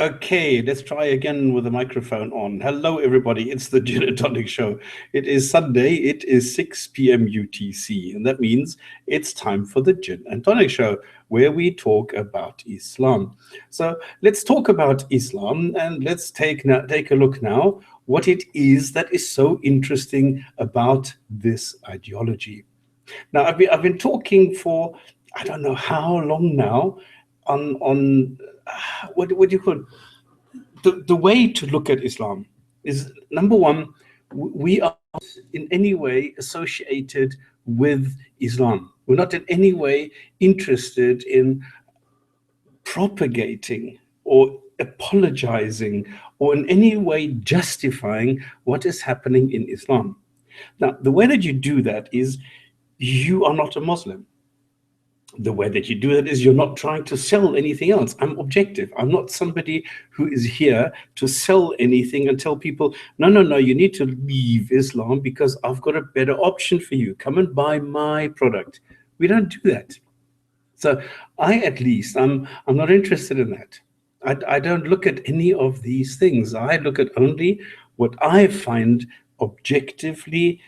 Okay, let's try again with the microphone on. Hello, everybody. It's the Gin&Tonic show. It is Sunday. It is 6 p.m. UTC, and that means it's time for the Gin&Tonic show, where we talk about Islam. So let's talk about Islam, and let's take a look now what it is that is so interesting about this ideology. Now, I've been talking for I don't know how long now on what do you call it? The way to look at Islam is, number one, we are not in any way associated with Islam. We're not in any way interested in propagating or apologizing or in any way justifying what is happening in Islam. Now, the way that you do that is you are not a Muslim. The way that you do it is you're not trying to sell anything else. I'm objective. I'm not somebody who is here to sell anything and tell people, no, no, no, you need to leave Islam because I've got a better option for you. Come and buy my product. We don't do that. So at least, I'm not interested in that. I don't look at any of these things. I look at only what I find objectively,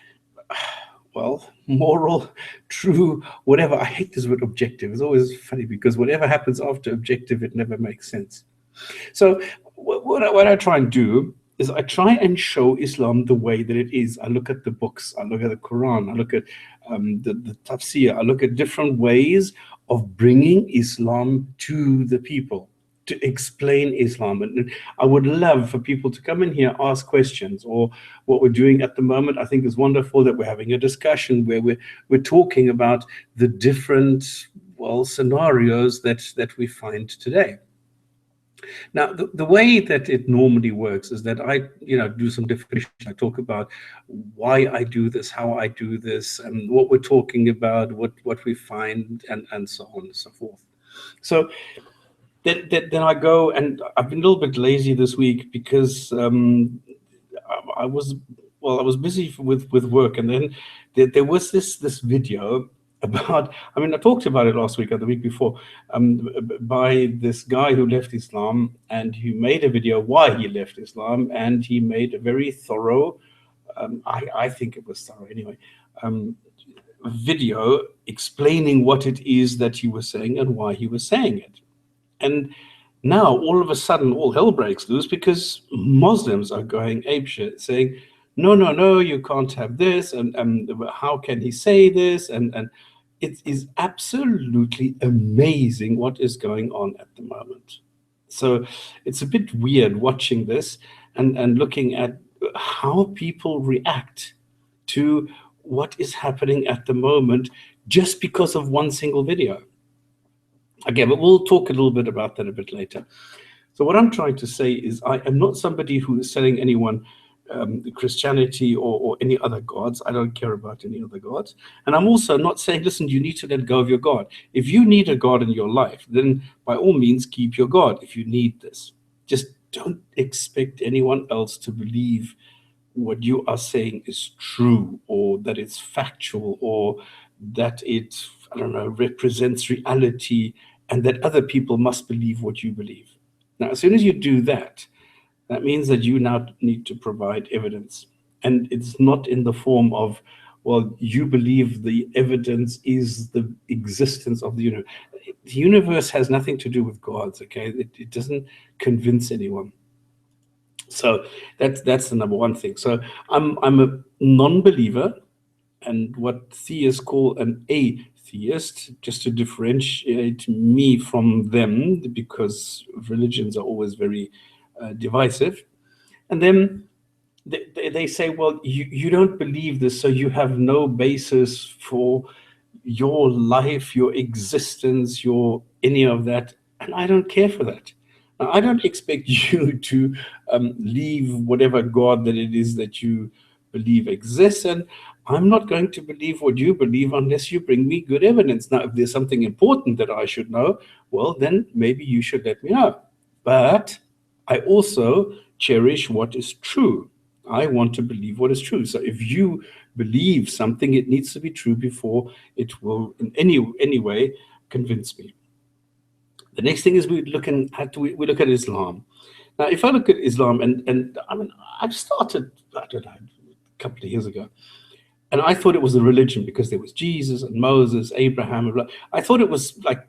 well, moral, true, whatever. I hate this word objective. It's always funny because whatever happens after objective, it never makes sense. So what I try and do is I try and show Islam the way that it is. I look at the books, I look at the Quran, I look at the tafsir, I look at different ways of bringing Islam to the people, to explain Islam. And I would love for people to come in here, ask questions, or what we're doing at the moment, I think is wonderful that we're having a discussion where we're talking about the different, well, scenarios that we find today. Now, the way that it normally works is that I, do some definition. I talk about why I do this, how I do this, and what we're talking about, what we find, and so on and so forth. So then I go, and I've been a little bit lazy this week because I was busy with work, and then there was this video about, I talked about it last week or the week before, by this guy who left Islam, and he made a video why he left Islam, and he made a very thorough, I think it was thorough anyway, video explaining what it is that he was saying and why he was saying it. And now, all of a sudden, all hell breaks loose because Muslims are going apeshit, saying, no, no, no, you can't have this, and how can he say this? And it is absolutely amazing what is going on at the moment. So it's a bit weird watching this and looking at how people react to what is happening at the moment just because of one single video. Okay, but we'll talk a little bit about that a bit later. So what I'm trying to say is I am not somebody who is selling anyone Christianity or any other gods. I don't care about any other gods. And I'm also not saying, listen, you need to let go of your God. If you need a God in your life, then by all means, keep your God if you need this. Just don't expect anyone else to believe what you are saying is true, or that it's factual, or that it, I don't know, represents reality, and that other people must believe what you believe. Now, as soon as you do that, that means that you now need to provide evidence. And it's not in the form of, well, you believe the evidence is the existence of the universe. The universe has nothing to do with gods, okay? It doesn't convince anyone. So that's the number one thing. So I'm a non-believer, and what theists call an atheist, just to differentiate me from them, because religions are always very divisive. And then they say, well, you don't believe this, so you have no basis for your life, your existence, your any of that. And I don't care for that. Now, I don't expect you to leave whatever God that it is that you believe exists, and I'm not going to believe what you believe unless you bring me good evidence. Now, if there's something important that I should know, well, then maybe you should let me know. But I also cherish what is true. I want to believe what is true. So if you believe something, it needs to be true before it will in any way convince me. The next thing is we look at Islam. Now, if I look at Islam, and I mean, I've started, I don't know, a couple of years ago, and I thought it was a religion because there was Jesus and Moses, Abraham, and blah. I thought it was like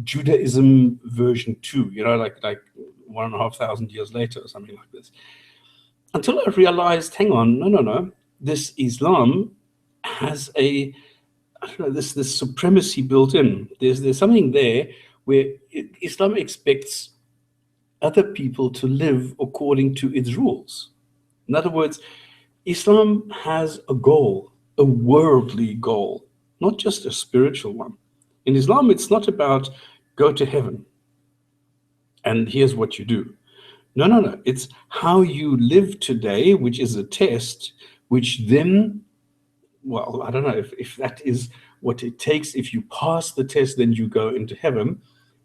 Judaism version 2, like 1,500 years later or something like this. Until I realized, hang on, no, this Islam has I don't know, this supremacy built in. There's something there where Islam expects other people to live according to its rules. In other words, Islam has a goal, a worldly goal, not just a spiritual one. In Islam, it's not about go to heaven and here's what you do. No. It's how you live today, which is a test, which then, well, I don't know if that is what it takes. If you pass the test, then you go into heaven.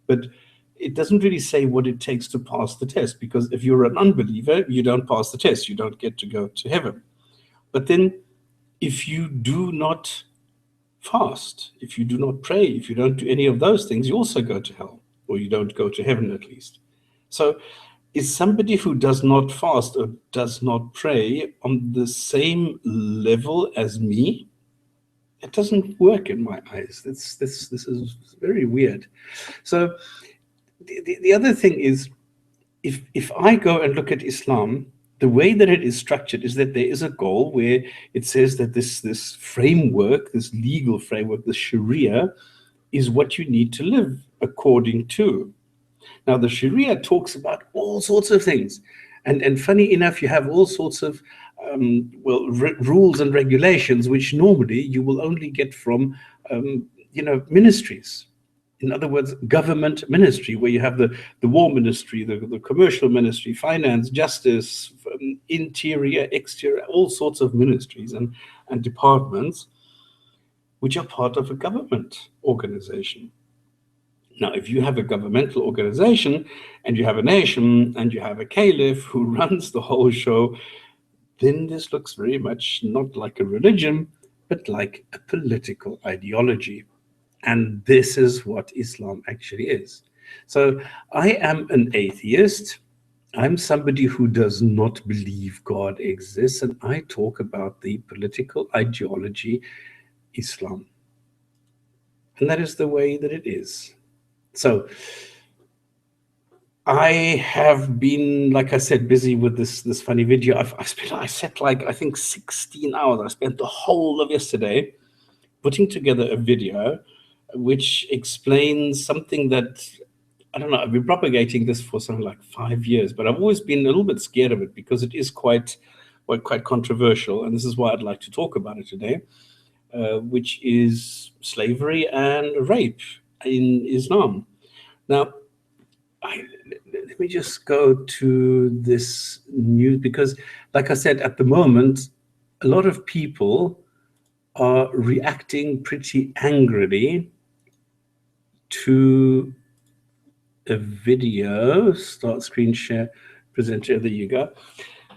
But it doesn't really say what it takes to pass the test, because if you're an unbeliever, you don't pass the test. You don't get to go to heaven. But then if you do not fast, if you do not pray, if you don't do any of those things, you also go to hell, or you don't go to heaven at least. So is somebody who does not fast or does not pray on the same level as me? It doesn't work in my eyes. This is very weird. So the other thing is, if I go and look at Islam, the way that it is structured is that there is a goal where it says that this framework, this legal framework, the Sharia, is what you need to live according to. Now, the Sharia talks about all sorts of things. And funny enough, you have all sorts of rules and regulations, which normally you will only get from, ministries. In other words, government ministry, where you have the war ministry, the commercial ministry, finance, justice, interior, exterior, all sorts of ministries and departments, which are part of a government organization. Now, if you have a governmental organization and you have a nation and you have a caliph who runs the whole show, then this looks very much not like a religion, but like a political ideology. And this is what Islam actually is. So I am an atheist. I'm somebody who does not believe God exists, and I talk about the political ideology Islam. And that is the way that it is. So I have been, like I said, busy with this funny video. I spent like, I think 16 hours. I spent the whole of yesterday putting together a video which explains something that, I don't know, I've been propagating this for something like 5 years, but I've always been a little bit scared of it because it is quite controversial. And this is why I'd like to talk about it today, which is slavery and rape in Islam. Now, let me just go to this news, because like I said, at the moment, a lot of people are reacting pretty angrily to a video. Start screen share, presenter, there you go.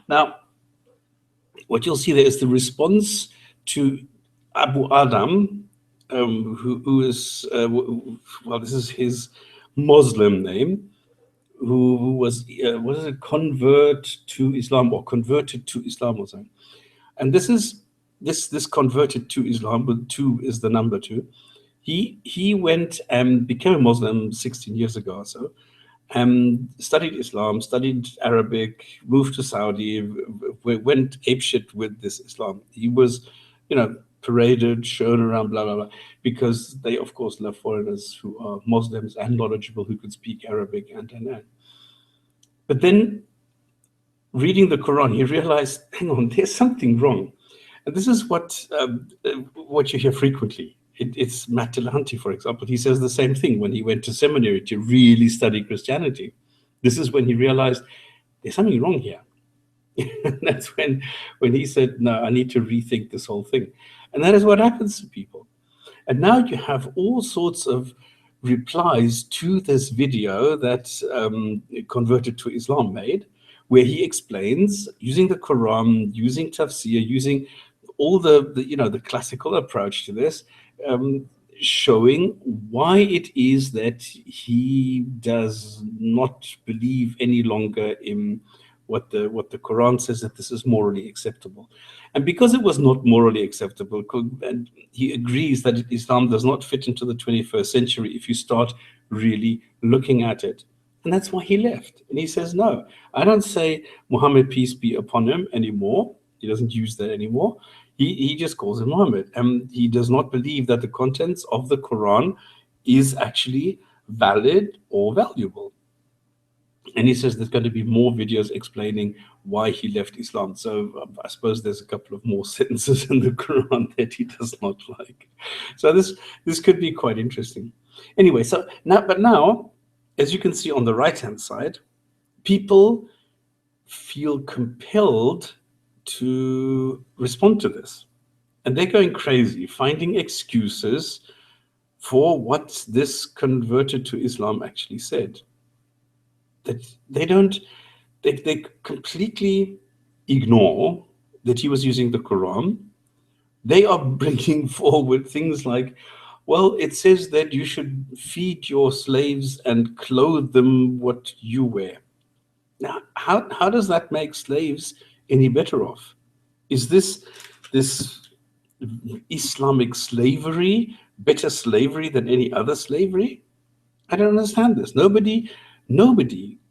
Now, what you'll see there is the response to Abu Adam, who is, well, this is his Muslim name, who was, what is it, convert to Islam, or converted to Islam or something. And this is, this converted to Islam, but 2 is the number 2. He went and became a Muslim 16 years ago or so, studied Islam, studied Arabic, moved to Saudi, went apeshit with this Islam. He was, paraded, shown around, blah, blah, blah, because they, of course, love foreigners who are Muslims and knowledgeable, who could speak Arabic and. But then, reading the Quran, he realized, hang on, there's something wrong. And this is what you hear frequently. It's Matt Dillahunty, for example. He says the same thing when he went to seminary to really study Christianity. This is when he realized there's something wrong here. That's when he said, no, I need to rethink this whole thing. And that is what happens to people. And now you have all sorts of replies to this video that Converted to Islam made, where he explains, using the Quran, using tafsir, using all the classical approach to this, showing why it is that he does not believe any longer in what the Quran says, that this is morally acceptable. And because it was not morally acceptable, and he agrees that Islam does not fit into the 21st century if you start really looking at it. And that's why he left. And he says, no, I don't say Muhammad, peace be upon him, anymore. He doesn't use that anymore. He just calls him Muhammad. And he does not believe that the contents of the Quran is actually valid or valuable. And he says there's going to be more videos explaining why he left Islam. So I suppose there's a couple of more sentences in the Quran that he does not like. So this could be quite interesting. Anyway, so now, as you can see on the right-hand side, people feel compelled to respond to this. And they're going crazy, finding excuses for what this converted to Islam actually said. That they completely ignore that he was using the Quran. They are bringing forward things like, well, it says that you should feed your slaves and clothe them what you wear. Now, how does that make slaves any better off? Is this Islamic slavery better slavery than any other slavery? I don't understand this. Nobody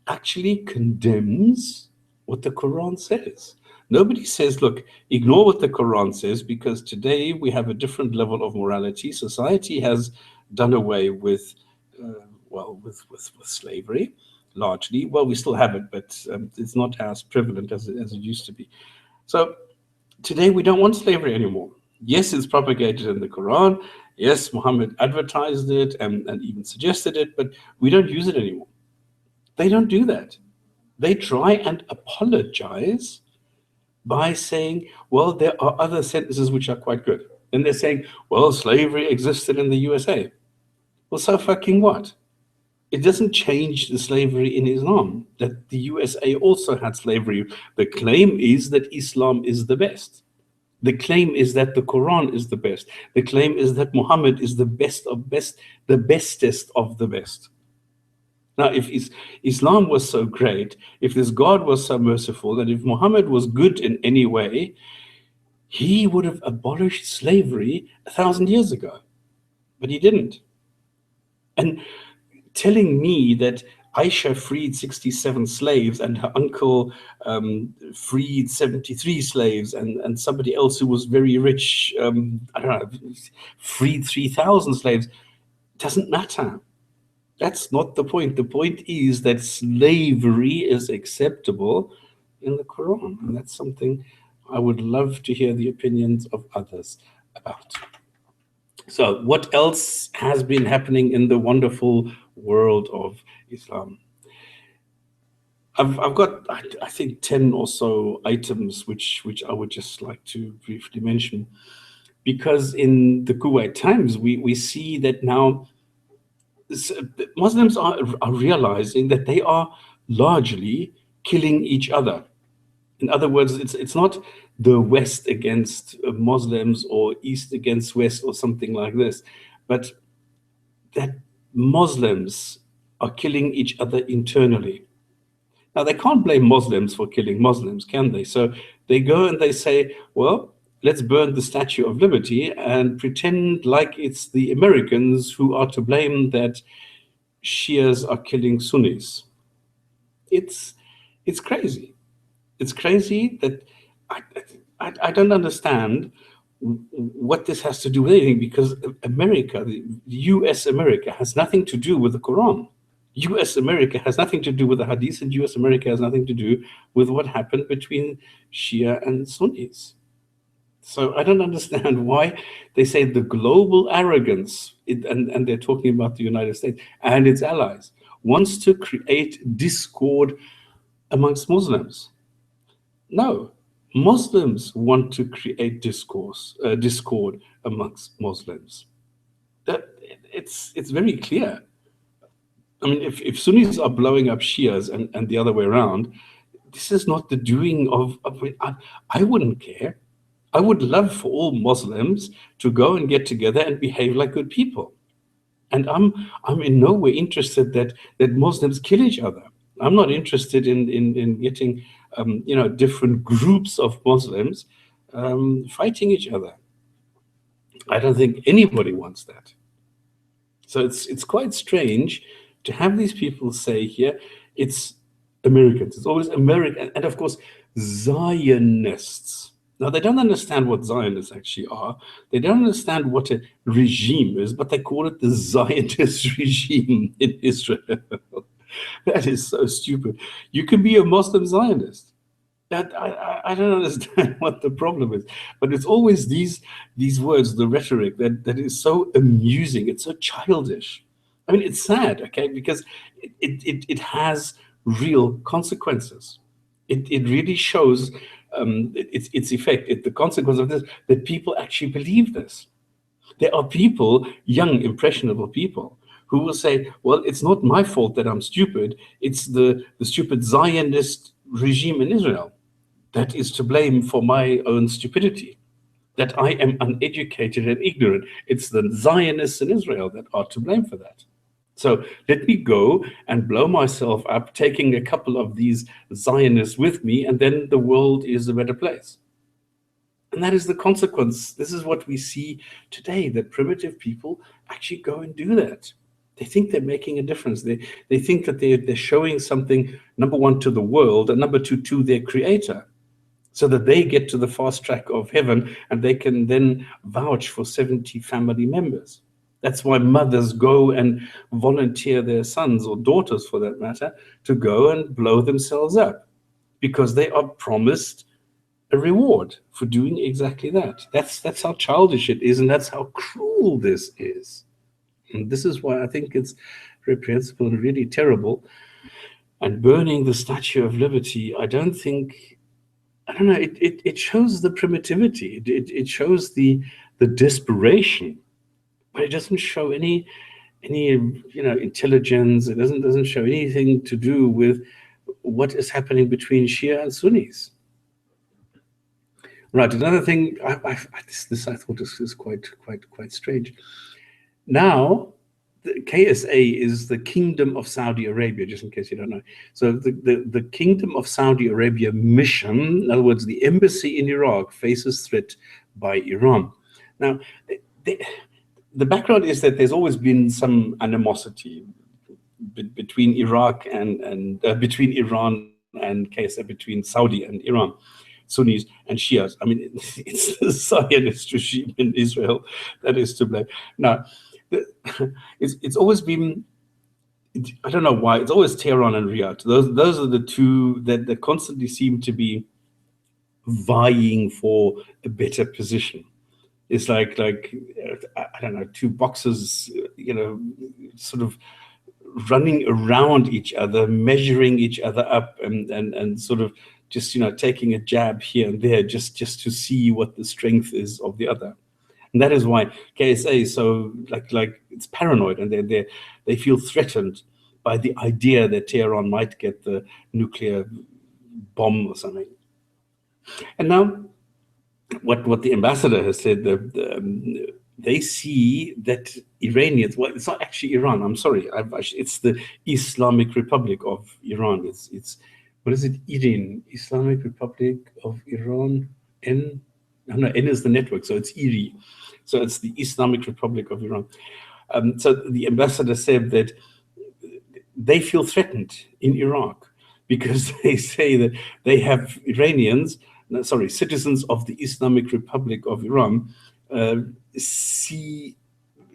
actually condemns what the Quran says. Nobody says, look, ignore what the Quran says, because today we have a different level of morality. Society has done away with, with slavery, largely. Well, we still have it, but it's not as prevalent as it used to be. So today we don't want slavery anymore. Yes, it's propagated in the Quran. Yes, Muhammad advertised it and even suggested it, but we don't use it anymore. They don't do that. They try and apologize by saying, well, there are other sentences which are quite good. And they're saying, well, slavery existed in the USA. Well, so fucking what? It doesn't change the slavery in Islam, that the USA also had slavery. The claim is that Islam is the best. The claim is that the Quran is the best. The claim is that Muhammad is the best of best, the bestest of the best. Now, if Islam was so great, if this God was so merciful, and if Muhammad was good in any way, he would have abolished slavery 1,000 years ago. But he didn't. And telling me that Aisha freed 67 slaves and her uncle freed 73 slaves, and somebody else who was very rich, I don't know, freed 3,000 slaves, doesn't matter. That's not the point. The point is that slavery is acceptable in the Quran. And that's something I would love to hear the opinions of others about. So what else has been happening in the wonderful world of Islam? I've got, I think, 10 or so items which I would just like to briefly mention. Because in the Kuwait Times, we see that now Muslims are realizing that they are largely killing each other. In other words, it's not the West against Muslims or East against West or something like this, but that Muslims are killing each other internally. Now, they can't blame Muslims for killing Muslims, can they? So they go and they say, well, let's burn the Statue of Liberty and pretend like it's the Americans who are to blame that Shias are killing Sunnis. It's crazy. It's crazy that I don't understand what this has to do with anything, because America, the US America, has nothing to do with the Quran. US America has nothing to do with the Hadith, and US America has nothing to do with what happened between Shia and Sunnis. So I don't understand why they say the global arrogance, and they're talking about the United States and its allies, wants to create discord amongst Muslims. No, Muslims want to create discord amongst Muslims. That it's very clear. I mean, if Sunnis are blowing up Shias and the other way around, this is not the doing of I wouldn't care. I would love for all Muslims to go and get together and behave like good people. And I'm in no way interested that Muslims kill each other. I'm not interested in getting different groups of Muslims fighting each other. I don't think anybody wants that. So it's quite strange to have these people say here it's Americans. It's always American, and of course Zionists. Now they don't understand what Zionists actually are. They don't understand what a regime is, but they call it the Zionist regime in Israel. That is so stupid. You can be a Muslim Zionist. That I don't understand what the problem is, but it's always these words, the rhetoric that is so amusing. It's so childish. I mean, it's sad, okay, because it has real consequences. It really shows its effect. The consequence of this, that people actually believe this. There are people, young, impressionable people, who will say, well, it's not my fault that I'm stupid. It's the stupid Zionist regime in Israel that is to blame for my own stupidity, that I am uneducated and ignorant. It's the Zionists in Israel that are to blame for that. So let me go and blow myself up, taking a couple of these Zionists with me, and then the world is a better place. And that is the consequence. This is what we see today, that primitive people actually go and do that. They think they're making a difference. They think that they're showing something, number one, to the world, and number two, to their creator, so that they get to the fast track of heaven and they can then vouch for 70 family members. That's why mothers go and volunteer their sons, or daughters for that matter, to go and blow themselves up, because they are promised a reward for doing exactly that. That's how childish it is, and that's how cruel this is. And this is why I think it's reprehensible and really terrible. And burning the Statue of Liberty, I don't know, it shows the primitivity. It shows the desperation, but it doesn't show any intelligence. It doesn't show anything to do with what is happening between Shia and Sunnis. Right. Another thing, this I thought is quite strange. Now, the KSA is the Kingdom of Saudi Arabia, just in case you don't know. So the Kingdom of Saudi Arabia mission, in other words, the embassy in Iraq, faces threat by Iran. Now, the background is that there's always been some animosity between Iraq and between Iran and KSA, between Saudi and Iran, Sunnis and Shias. I mean, it's the Zionist regime in Israel that is to blame. Now, it's always been, I don't know why, it's always Tehran and Riyadh. Those are the two that constantly seem to be vying for a better position. It's like I don't know, two boxers, sort of running around each other, measuring each other up, and sort of just taking a jab here and there, just to see what the strength is of the other. And that is why KSA is so like it's paranoid, and they feel threatened by the idea that Tehran might get the nuclear bomb or something. And now, what the ambassador has said, they see that Iranians, well, it's not actually Iran. I'm sorry, it's the Islamic Republic of Iran. It's what is it? IRIN, Islamic Republic of Iran. N is the network, so it's IRI. So it's the Islamic Republic of Iran. So the ambassador said that they feel threatened in Iraq because they say that they have citizens of the Islamic Republic of Iran see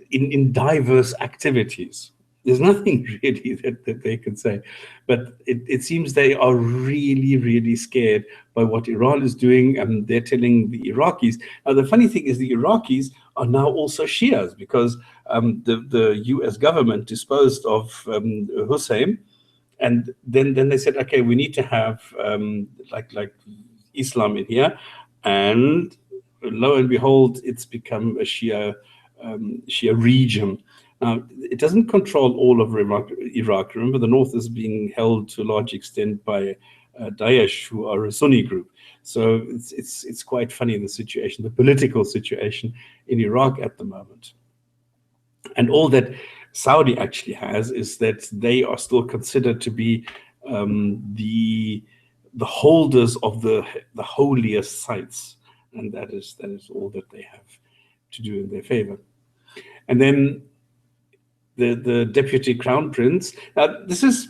in diverse activities. There's nothing really that they can say, but it seems they are really, really scared by what Iran is doing, and they're telling the Iraqis. Now, the funny thing is the Iraqis are now also Shias, because the US government disposed of Hussein, and then they said, okay, we need to have like Islam in here, and lo and behold, it's become a Shia region. Now, it doesn't control all of Iraq. Remember, the north is being held to a large extent by Daesh, who are a Sunni group. So it's quite funny, the situation, the political situation in Iraq at the moment. And all that Saudi actually has is that they are still considered to be the holders of the holiest sites, and that is all that they have to do in their favor. And then the deputy crown prince. Now this is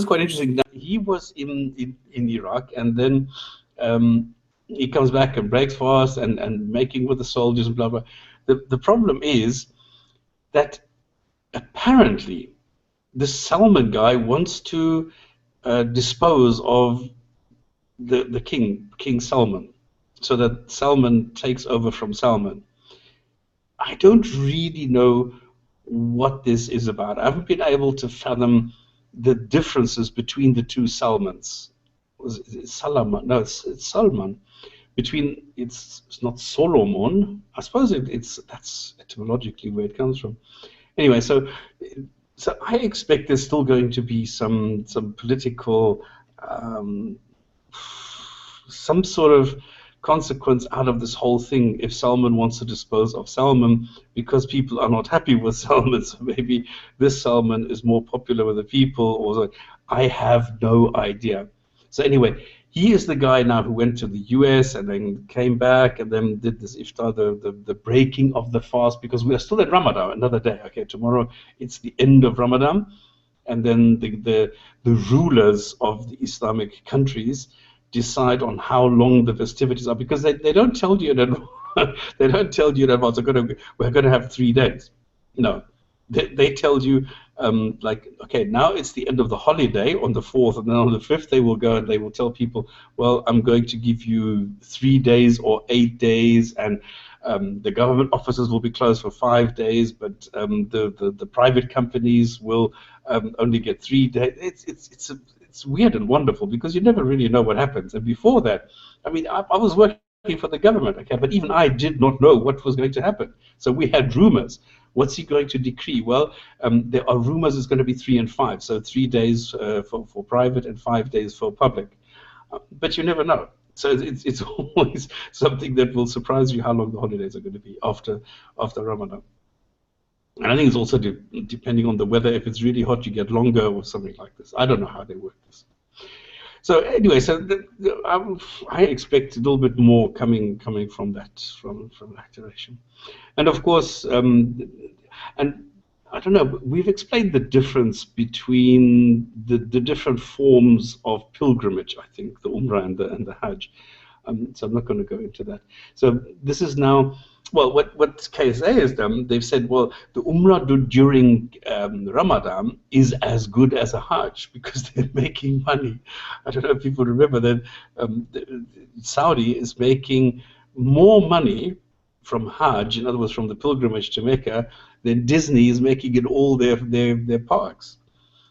quite interesting. Now, he was in Iraq, and then he comes back and breaks fast and making with the soldiers and blah blah. The problem is that apparently this Salman guy wants to dispose of the King Salman, so that Salman takes over from Salman. I don't really know what this is about. I haven't been able to fathom the differences between the two Salmans. It's Salman? No, it's Salman. It's not Solomon. I suppose that's etymologically where it comes from. Anyway, so I expect there's still going to be some political, some sort of consequence out of this whole thing if Salman wants to dispose of Salman, because people are not happy with Salman. So maybe this Salman is more popular with the people, or so. I have no idea. So anyway, he is the guy now who went to the US and then came back and then did this iftar, the breaking of the fast, because we are still at Ramadan, another day. Okay, tomorrow it's the end of Ramadan, and then the rulers of the Islamic countries decide on how long the festivities are, because they don't tell you in advance. They don't tell you in advance, we're going to have 3 days. No, they tell you, like, okay, now it's the end of the holiday on the 4th, and then on the 5th they will go and they will tell people, well, I'm going to give you 3 days or 8 days, and the government offices will be closed for 5 days, but the private companies will only get 3 days. It's weird and wonderful, because you never really know what happens. And before that, I mean, I was working for the government, okay, but even I did not know what was going to happen. So we had rumors. What's he going to decree? Well, there are rumors it's going to be 3 and 5, so 3 days for private and 5 days for public. But you never know. So it's always something that will surprise you how long the holidays are going to be after Ramadan. And I think it's also depending on the weather. If it's really hot, you get longer or something like this. I don't know how they work this. So anyway, so I expect a little bit more coming from that direction. And of course, and I don't know, we've explained the difference between the different forms of pilgrimage, I think, the Umrah and the Hajj. So I'm not going to go into that. So this is now, well, what KSA has done, they've said, well, the Umrah during Ramadan is as good as a Hajj, because they're making money. I don't know if people remember that Saudi is making more money from Hajj, in other words, from the pilgrimage to Mecca, than Disney is making in all their parks.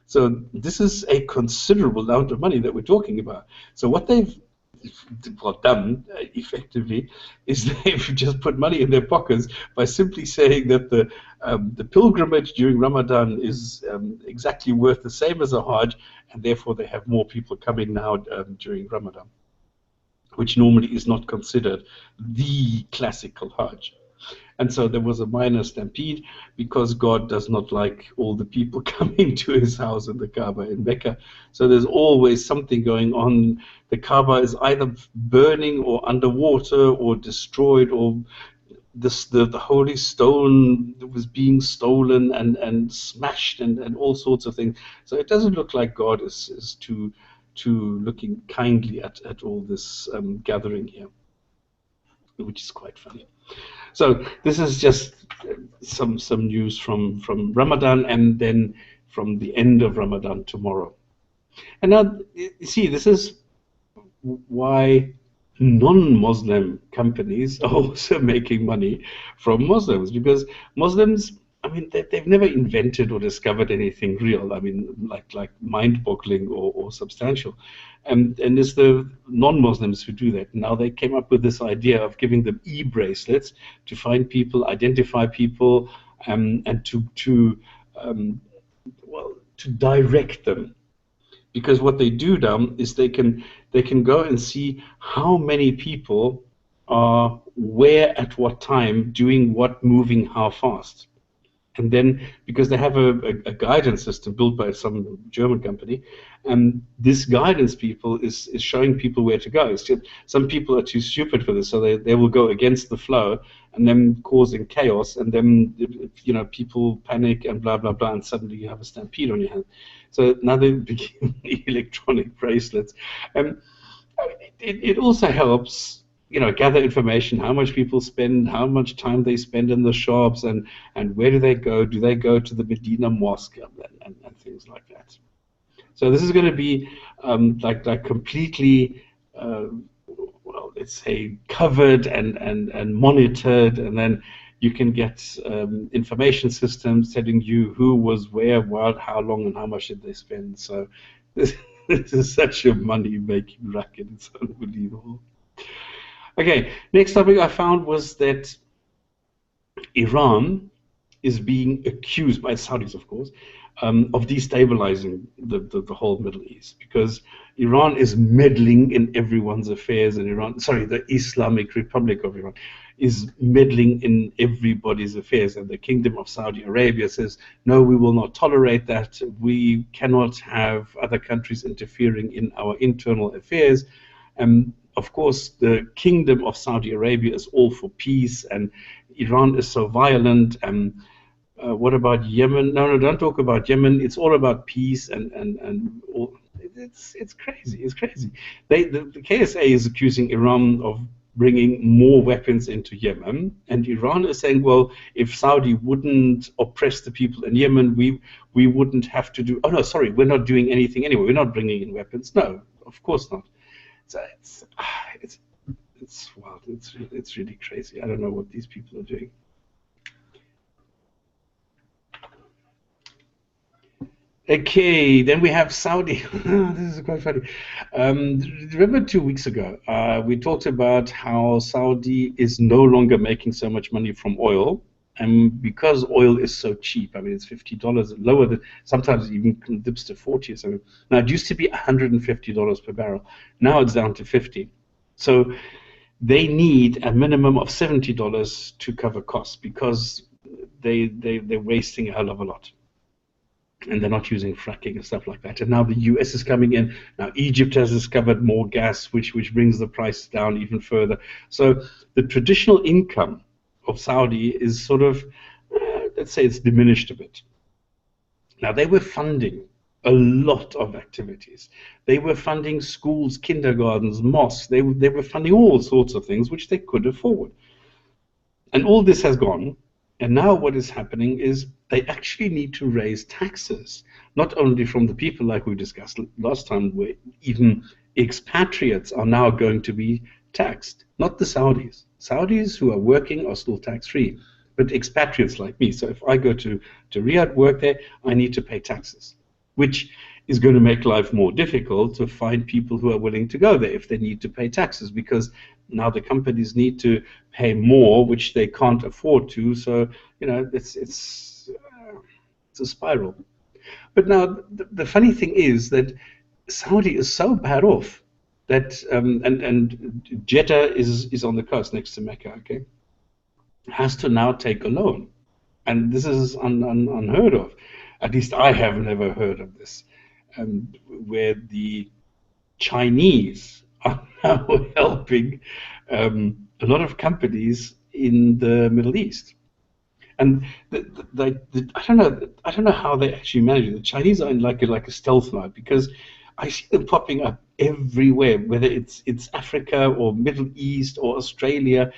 So this is a considerable amount of money that we're talking about. So what they've done effectively is they've just put money in their pockets by simply saying that the pilgrimage during Ramadan is exactly worth the same as a Hajj, and therefore they have more people coming now during Ramadan, which normally is not considered the classical Hajj. And so there was a minor stampede, because God does not like all the people coming to his house in the Kaaba in Mecca. So there's always something going on. The Kaaba is either burning or underwater or destroyed, or the holy stone was being stolen and smashed and all sorts of things. So it doesn't look like God is too looking kindly at all this gathering here, which is quite funny. So this is just some news from Ramadan, and then from the end of Ramadan tomorrow. And now, you see, this is why non-Muslim companies are also making money from Muslims, because Muslims, I mean, they've never invented or discovered anything real. I mean, like mind-boggling or substantial. And it's the non-Muslims who do that. Now they came up with this idea of giving them e-bracelets to find people, identify people, and to direct them because what they do now is they can go and see how many people are where at what time doing what, moving how fast. And then, because they have a guidance system built by some German company, and this guidance people is showing people where to go. It's just, some people are too stupid for this, so they will go against the flow, and then causing chaos, and then people panic and blah blah blah, and suddenly you have a stampede on your hands. So now they begin electronic bracelets. It also helps, gather information, how much people spend, how much time they spend in the shops, and where do they go? Do they go to the Medina Mosque, and things like that? So this is going to be like completely, well, let's say, covered and monitored, and then you can get information systems telling you who was where, what, how long, and how much did they spend. So this is such a money-making racket. It's unbelievable. Okay, next topic I found was that Iran is being accused by Saudis, of course, of destabilizing the whole Middle East, because Iran is meddling in everyone's affairs, and the Islamic Republic of Iran is meddling in everybody's affairs, and the Kingdom of Saudi Arabia says, no, we will not tolerate that. We cannot have other countries interfering in our internal affairs. Of course, the Kingdom of Saudi Arabia is all for peace, and Iran is so violent. What about Yemen? No, don't talk about Yemen. It's all about peace, and all. It's crazy. It's crazy. The KSA is accusing Iran of bringing more weapons into Yemen, and Iran is saying, well, if Saudi wouldn't oppress the people in Yemen, we wouldn't have to do. Oh no, sorry, we're not doing anything anyway. We're not bringing in weapons. No, of course not. So it's wild. It's really crazy. I don't know what these people are doing. Okay, then we have Saudi. This is quite funny. Remember 2 weeks ago, we talked about how Saudi is no longer making so much money from oil, and because oil is so cheap, I mean, it's $50 lower than, sometimes even dips to 40 or something. Now, it used to be $150 per barrel. Now it's down to 50. So they need a minimum of $70 to cover costs, because they're wasting a hell of a lot. And they're not using fracking and stuff like that. And now the US is coming in. Now Egypt has discovered more gas, which brings the price down even further. So the traditional income of Saudi is sort of, let's say, it's diminished a bit. Now, they were funding a lot of activities. They were funding schools, kindergartens, mosques. They were funding all sorts of things which they could afford. And all this has gone. And now what is happening is they actually need to raise taxes, not only from the people like we discussed last time, where even expatriates are now going to be taxed, not the Saudis. Saudis who are working are still tax-free, but expatriates like me. So if I go to Riyadh, work there, I need to pay taxes, which is going to make life more difficult to find people who are willing to go there if they need to pay taxes, because now the companies need to pay more, which they can't afford to. So, it's a spiral. But now the funny thing is that Saudi is so bad off that, and Jeddah is on the coast next to Mecca, okay, has to now take a loan. And this is unheard of. At least I have never heard of this. Where the Chinese are now helping a lot of companies in the Middle East, and I don't know how they actually manage it. The Chinese are in like a stealth mode, because I see them popping up everywhere, whether it's Africa or Middle East or Australia.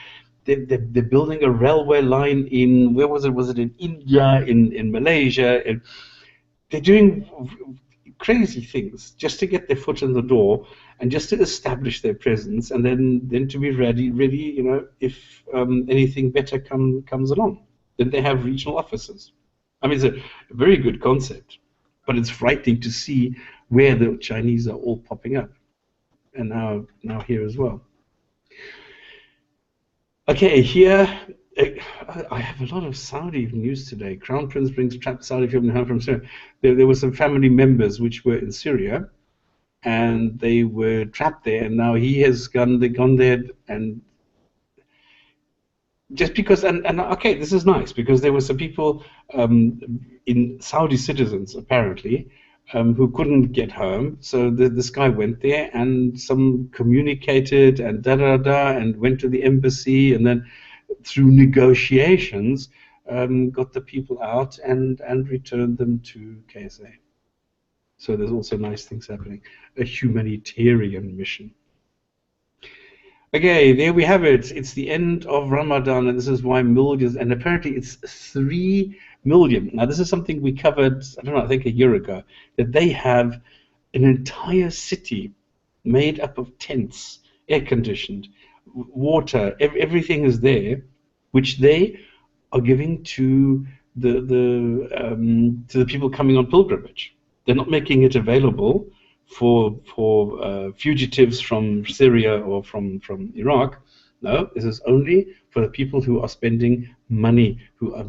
They're building a railway line in, where was it? Was it in India, in Malaysia? And they're doing crazy things just to get their foot in the door and just to establish their presence, and then to be ready, if anything better comes along. Then they have regional offices. I mean, it's a very good concept, but it's frightening to see where the Chinese are all popping up, and now here as well. Okay, here I have a lot of Saudi news today. Crown Prince brings trapped Saudi family home from Syria. There were some family members which were in Syria, and they were trapped there, and now he has gone there, and just because, and okay, this is nice, because there were some people in Saudi citizens apparently who couldn't get home, so this guy went there and some communicated and and went to the embassy, and then through negotiations got the people out and returned them to KSA. So there's also nice things happening. A humanitarian mission. Okay, there we have it. It's the end of Ramadan, and this is why millions, and apparently it's 3 million. Now, this is something we covered, I don't know, I think a year ago, that they have an entire city made up of tents, air conditioned, water, everything is there, which they are giving to the people coming on pilgrimage. They're not making it available for fugitives from Syria or from Iraq. No, this is only for the people who are spending money, who are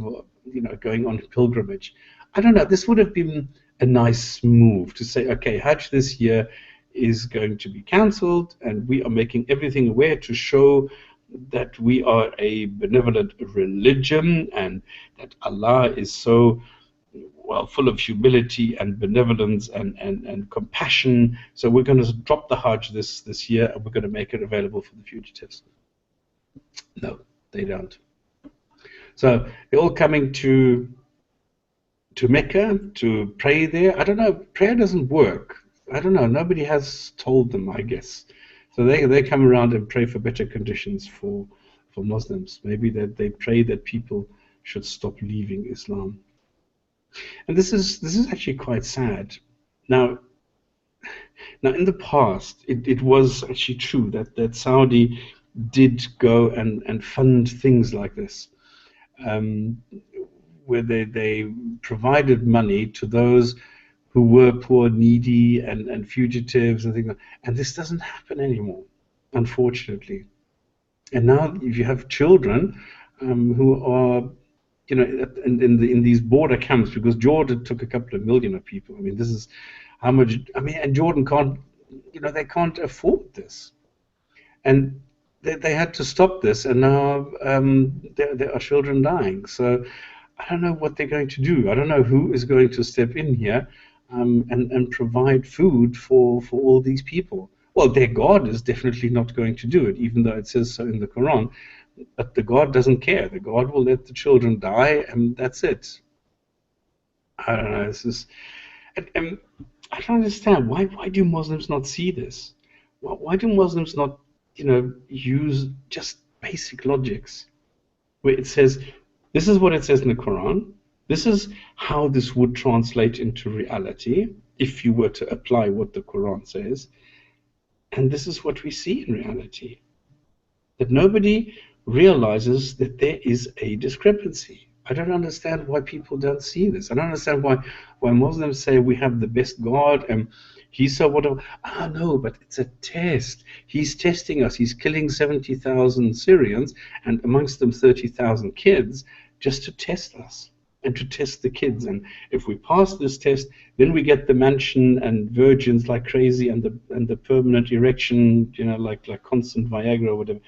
going on pilgrimage. I don't know. This would have been a nice move to say, okay, Hajj this year is going to be cancelled, and we are making everything aware to show that we are a benevolent religion and that Allah is so full of humility and benevolence and compassion. So we're going to drop the Hajj this year, and we're going to make it available for the fugitives. No, they don't. So they're all coming to Mecca to pray there. I don't know. Prayer doesn't work. I don't know. Nobody has told them, I guess. So they come around and pray for better conditions for Muslims. Maybe that they pray that people should stop leaving Islam. And this is actually quite sad. Now in the past, it was actually true that Saudi did go and fund things like this, where they provided money to those who were poor, needy, and fugitives and things like that. And this doesn't happen anymore, unfortunately. And now if you have children who are in these border camps, because Jordan took a couple of million of people. I mean, this is how much. I mean, and Jordan can't, they can't afford this, and they had to stop this, and now there are children dying. So I don't know what they're going to do. I don't know who is going to step in here and provide food for all these people. Well, their God is definitely not going to do it, even though it says so in the Quran. But the God doesn't care. The God will let the children die, and that's it. I don't know. This is, and I don't understand. Why do Muslims not see this? Why do Muslims not, use just basic logics, where it says, this is what it says in the Quran. This is how this would translate into reality if you were to apply what the Quran says, and this is what we see in reality. That nobody realizes that there is a discrepancy. I don't understand why people don't see this. I don't understand why Muslims say we have the best God and he's so whatever. No, but it's a test. He's testing us. He's killing 70,000 Syrians and amongst them 30,000 kids just to test us and to test the kids. And if we pass this test, then we get the mansion and virgins like crazy and the permanent erection, like constant Viagra or whatever.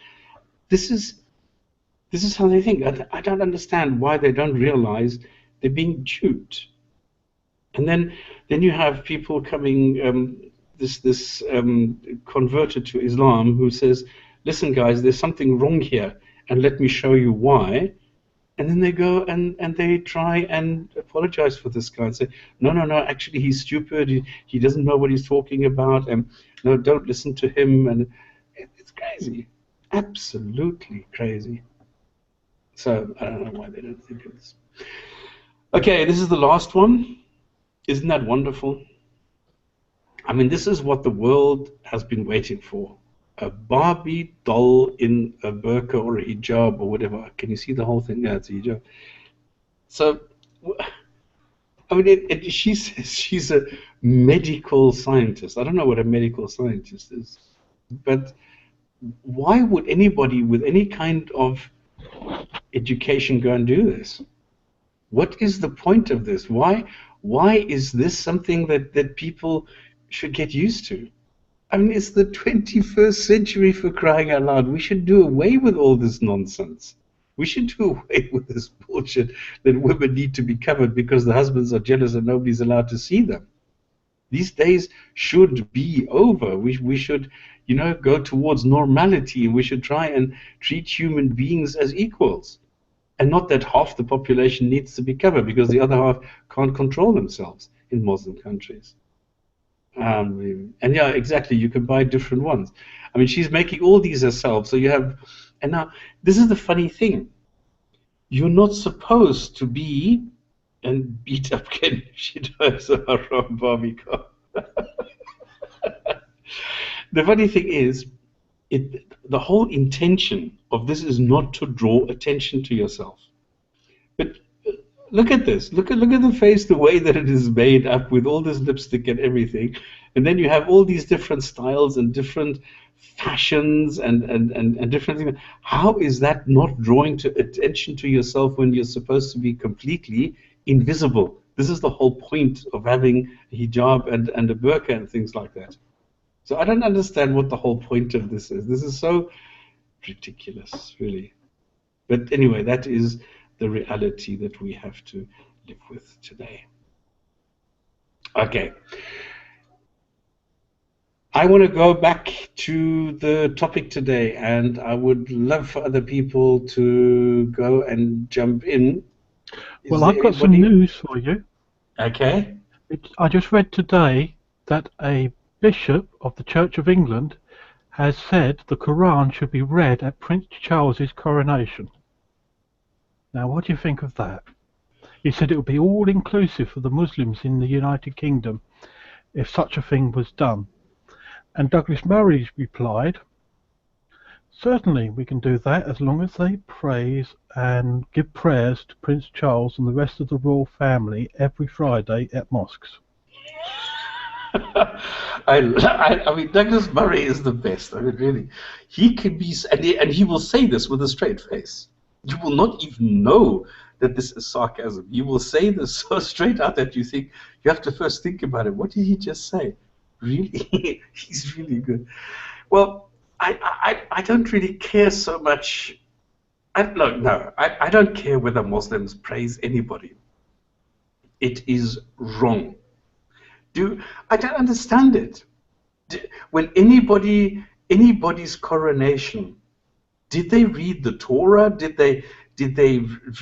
This is how they think. I don't understand why they don't realize they're being duped. And then you have people coming, this converted to Islam, who says, listen guys, there's something wrong here, and let me show you why. And then they go and they try and apologize for this guy and say, no, actually he's stupid, he doesn't know what he's talking about, and no, don't listen to him. And it's crazy. Absolutely crazy. So I don't know why they don't think of this. Okay, this is the last one. Isn't that wonderful? I mean, this is what the world has been waiting for. A Barbie doll in a burqa or a hijab or whatever. Can you see the whole thing? Yeah, it's a hijab. So, I mean, she says she's a medical scientist. I don't know what a medical scientist is, but why would anybody with any kind of education go and do this? What is the point of this? Why is this something that people should get used to? I mean, it's the 21st century, for crying out loud. We should do away with all this nonsense. We should do away with this bullshit that women need to be covered because the husbands are jealous and nobody's allowed to see them. These days should be over. We should, go towards normality, and we should try and treat human beings as equals. And not that half the population needs to be covered because the other half can't control themselves in Muslim countries. And yeah, exactly, you can buy different ones. I mean, she's making all these herself. So you have, and now, this is the funny thing. You're not supposed to be and beat up Ken if she drives a haram Barbie car. The funny thing is, the whole intention of this is not to draw attention to yourself. But look at this. Look at the face, the way that it is made up with all this lipstick and everything. And then you have all these different styles and different fashions and different things. How is that not drawing attention to yourself when you're supposed to be completely invisible? This is the whole point of having a hijab and a burqa and things like that. So I don't understand what the whole point of this is. This is so ridiculous, really. But anyway, that is the reality that we have to live with today. Okay. I want to go back to the topic today, and I would love for other people to go and jump in. Well, I've got some news for you. Okay. I just read today that a bishop of the Church of England has said the Qur'an should be read at Prince Charles's coronation. Now, what do you think of that? He said it would be all-inclusive for the Muslims in the United Kingdom if such a thing was done. And Douglas Murray replied, certainly we can do that as long as they praise and give prayers to Prince Charles and the rest of the royal family every Friday at mosques. I mean, Douglas Murray is the best. I mean, really. He can be, and he will say this with a straight face. You will not even know that this is sarcasm. He will say this so straight out that you think, you have to first think about it. What did he just say? Really? He's really good. Well, I don't really care so much. I don't care whether Muslims praise anybody. It is wrong. I don't understand it. When anybody's coronation, did they read the Torah? Did they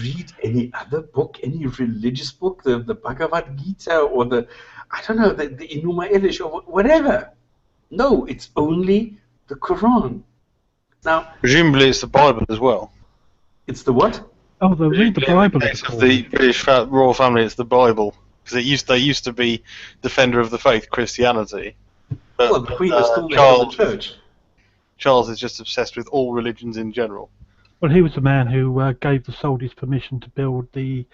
read any other book, any religious book, the Bhagavad Gita or the Enuma Elish or whatever? No, it's only the Quran. Now, presumably it's the Bible as well. It's the what? Oh, they read the Bible. In the case of the British royal family, it's the Bible. Because they used to be defender of the faith, Christianity. But, well, the Queen is still the head of the church. Charles is just obsessed with all religions in general. Well, he was the man who gave the Saudis permission to build the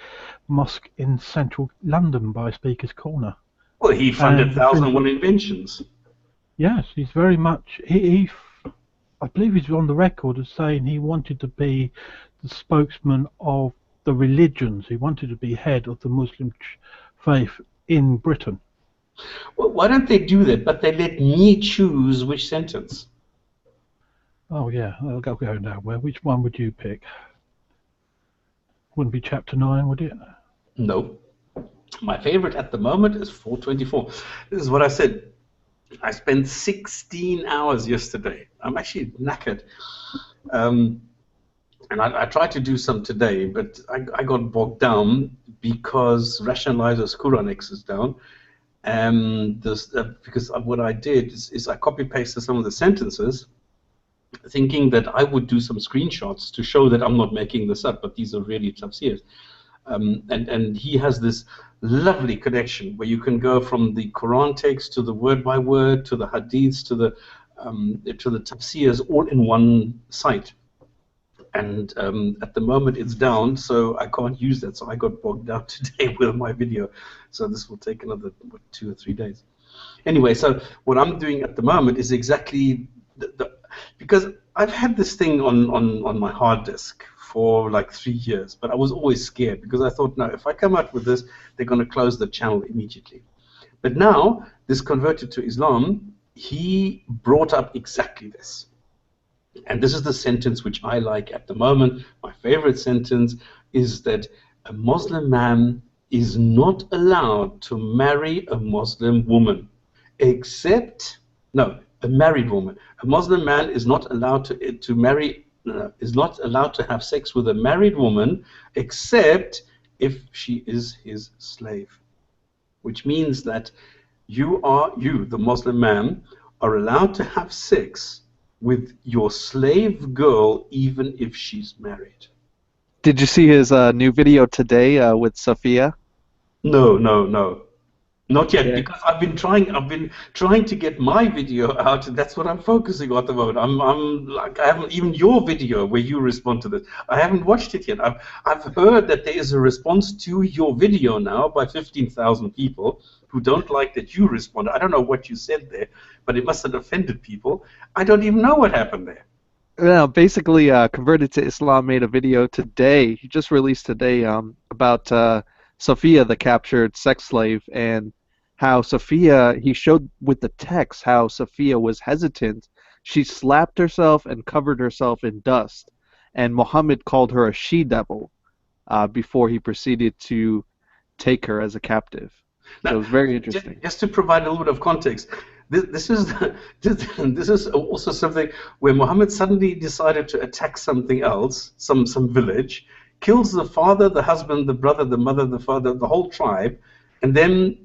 mosque in central London by Speaker's Corner. Well, he funded 1,001 inventions. Yes, he's very much... I believe he's on the record as saying he wanted to be the spokesman of the religions. He wanted to be head of the Muslim faith in Britain. Well, why don't they do that? But they let me choose which sentence. Oh yeah, I'll go now. Which one would you pick? Wouldn't be chapter 9, would it? No. My favorite at the moment is 424. This is what I said. I spent 16 hours yesterday. I'm actually knackered. And I tried to do some today, but I got bogged down because Rationalizer's Qur'an X is down. Because what I did is I copy-pasted some of the sentences, thinking that I would do some screenshots to show that I'm not making this up, but these are really tafsirs. And he has this lovely connection where you can go from the Quran text to the word by word, to the hadiths, to the tafsirs, all in one site. And at the moment it's down, so I can't use that. So I got bogged down today with my video. So this will take another 2 or 3 days. Anyway, so what I'm doing at the moment is exactly because I've had this thing on my hard disk for like 3 years, but I was always scared because I thought, no, if I come out with this, they're going to close the channel immediately. But now, this converted to Islam, he brought up exactly this. And this is the sentence which I like at the moment. My favorite sentence is that a Muslim man is not allowed to marry a Muslim woman, except, no, a married woman. A Muslim man is not allowed to marry, is not allowed to have sex with a married woman, except if she is his slave. Which means that you, the Muslim man, are allowed to have sex with your slave girl, even if she's married. Did you see his new video today with Sophia? No, no, no. Not yet, Yeah. because I've been trying to get my video out, and that's what I'm focusing on at the moment. I'm like, I haven't even your video where you respond to this. I haven't watched it yet. I've heard that there is a response to your video now by 15,000 people who don't like that you respond. I don't know what you said there, but it must have offended people. I don't even know what happened there. No, basically, Converted to Islam made a video today. He just released today about Sophia, the captured sex slave, and how Sophia, he showed with the text how Sophia was hesitant. She slapped herself and covered herself in dust, and Muhammad called her a she-devil before he proceeded to take her as a captive. So it was very interesting. Just to provide a little bit of context, this is also something where Muhammad suddenly decided to attack something else, some village, kills the father, the husband, the brother, the mother, the father, the whole tribe, and then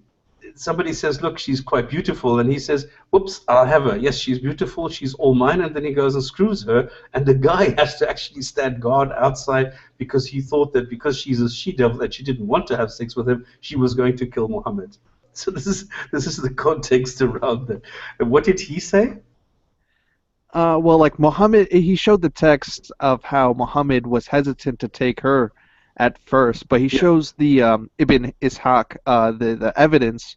somebody says, look, she's quite beautiful, and he says, whoops, I'll have her. Yes, she's beautiful, she's all mine, and then he goes and screws her, and the guy has to actually stand guard outside because he thought that because she's a she-devil that she didn't want to have sex with him, she was going to kill Muhammad. So this is the context around that. And what did he say? Well, like Muhammad, he showed the text of how Muhammad was hesitant to take her at first, but he shows the Ibn Ishaq, the evidence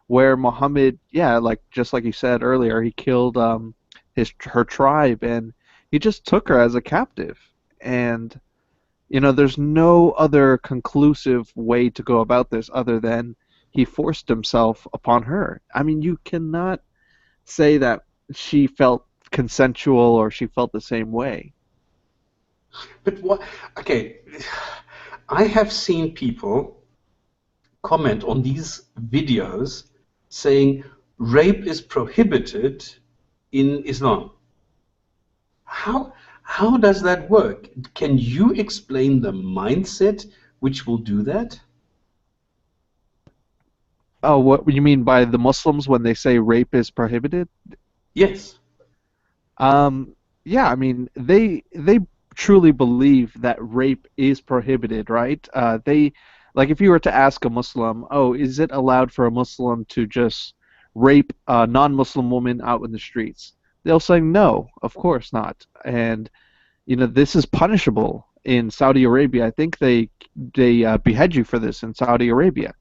where Muhammad, like just like you said earlier, he killed her tribe, and he just took her as a captive. And there's no other conclusive way to go about this other than he forced himself upon her. I mean, you cannot say that she felt consensual or she felt the same way. But what? Okay, I have seen people comment on these videos saying rape is prohibited in Islam. How does that work? Can you explain the mindset which will do that? Oh, what you mean by the Muslims when they say rape is prohibited? Yes. Yeah, I mean they truly believe that rape is prohibited, right? They, like, if you were to ask a Muslim, oh, is it allowed for a Muslim to just rape a non-Muslim woman out in the streets? They'll say no, of course not. And this is punishable in Saudi Arabia. I think they behead you for this in Saudi Arabia.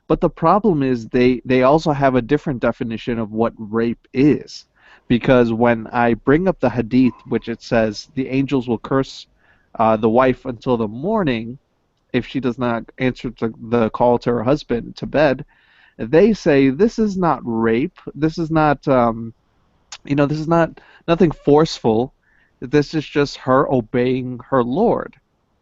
But the problem is they also have a different definition of what rape is. Because when I bring up the Hadith, which it says the angels will curse the wife until the morning if she does not answer to the call to her husband to bed, they say this is not rape. This is not, this is not nothing forceful. This is just her obeying her Lord,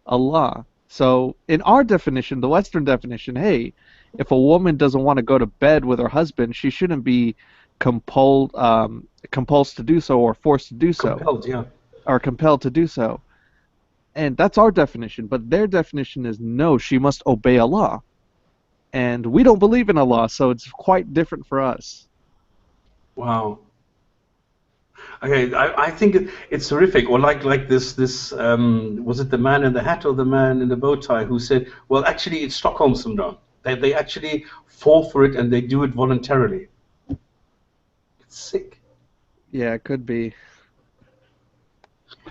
Allah. So in our definition, the Western definition, hey, if a woman doesn't want to go to bed with her husband, she shouldn't be compelled to do so or forced to do so. Compelled, yeah. Or compelled to do so. And that's our definition, but their definition is no, she must obey Allah. And we don't believe in Allah, so it's quite different for us. Wow. Okay, I think it's horrific. Or like this was it the man in the hat or the man in the bow tie who said, well, actually it's Stockholm syndrome. They actually fall for it and they do it voluntarily. It's sick. Yeah, it could be.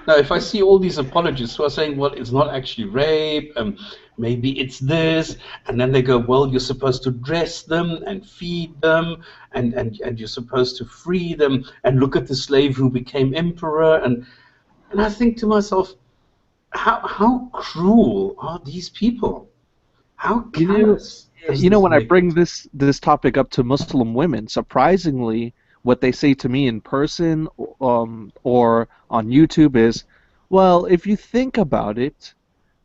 Now, if I see all these apologists who are saying, well, it's not actually rape, maybe it's this, and then they go, well, you're supposed to dress them and feed them, and you're supposed to free them, and look at the slave who became emperor, and I think to myself, how cruel are these people? How callous? When I bring this topic up to Muslim women, surprisingly, what they say to me in person or on YouTube is, well, if you think about it,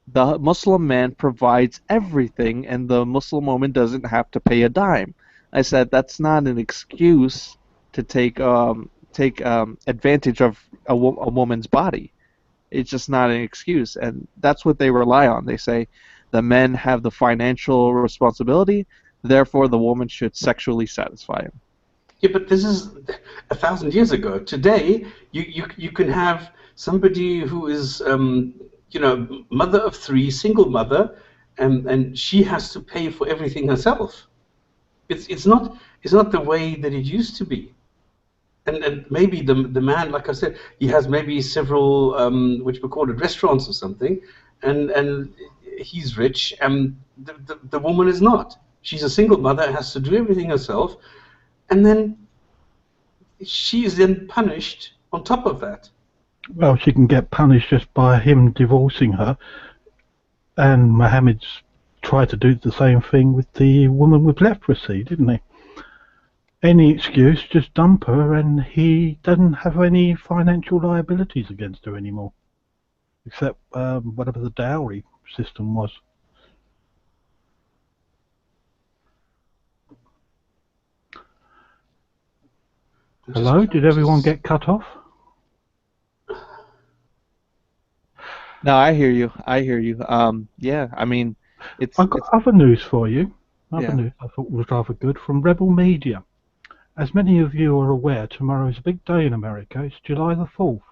the Muslim man provides everything, and the Muslim woman doesn't have to pay a dime. I said that's not an excuse to take advantage of a woman's body. It's just not an excuse, and that's what they rely on. They say the men have the financial responsibility, therefore the woman should sexually satisfy him. Yeah, but this is 1,000 years ago. Today, you can have somebody who is, mother of three, single mother, and she has to pay for everything herself. It's not the way that it used to be. And maybe the man, like I said, he has maybe several which we call it restaurants or something, and he's rich, and the woman is not. She's a single mother, has to do everything herself, and then she is then punished on top of that. Well, she can get punished just by him divorcing her, and Mohammed's tried to do the same thing with the woman with leprosy, didn't he? Any excuse, just dump her, and he doesn't have any financial liabilities against her anymore, except whatever the dowry system was. Hello, did everyone get cut off? No, I hear you. I hear you. Yeah, I mean, I've got other news for you. Other Yeah. news I thought was rather good from Rebel Media. As many of you are aware, tomorrow is a big day in America. It's July the 4th.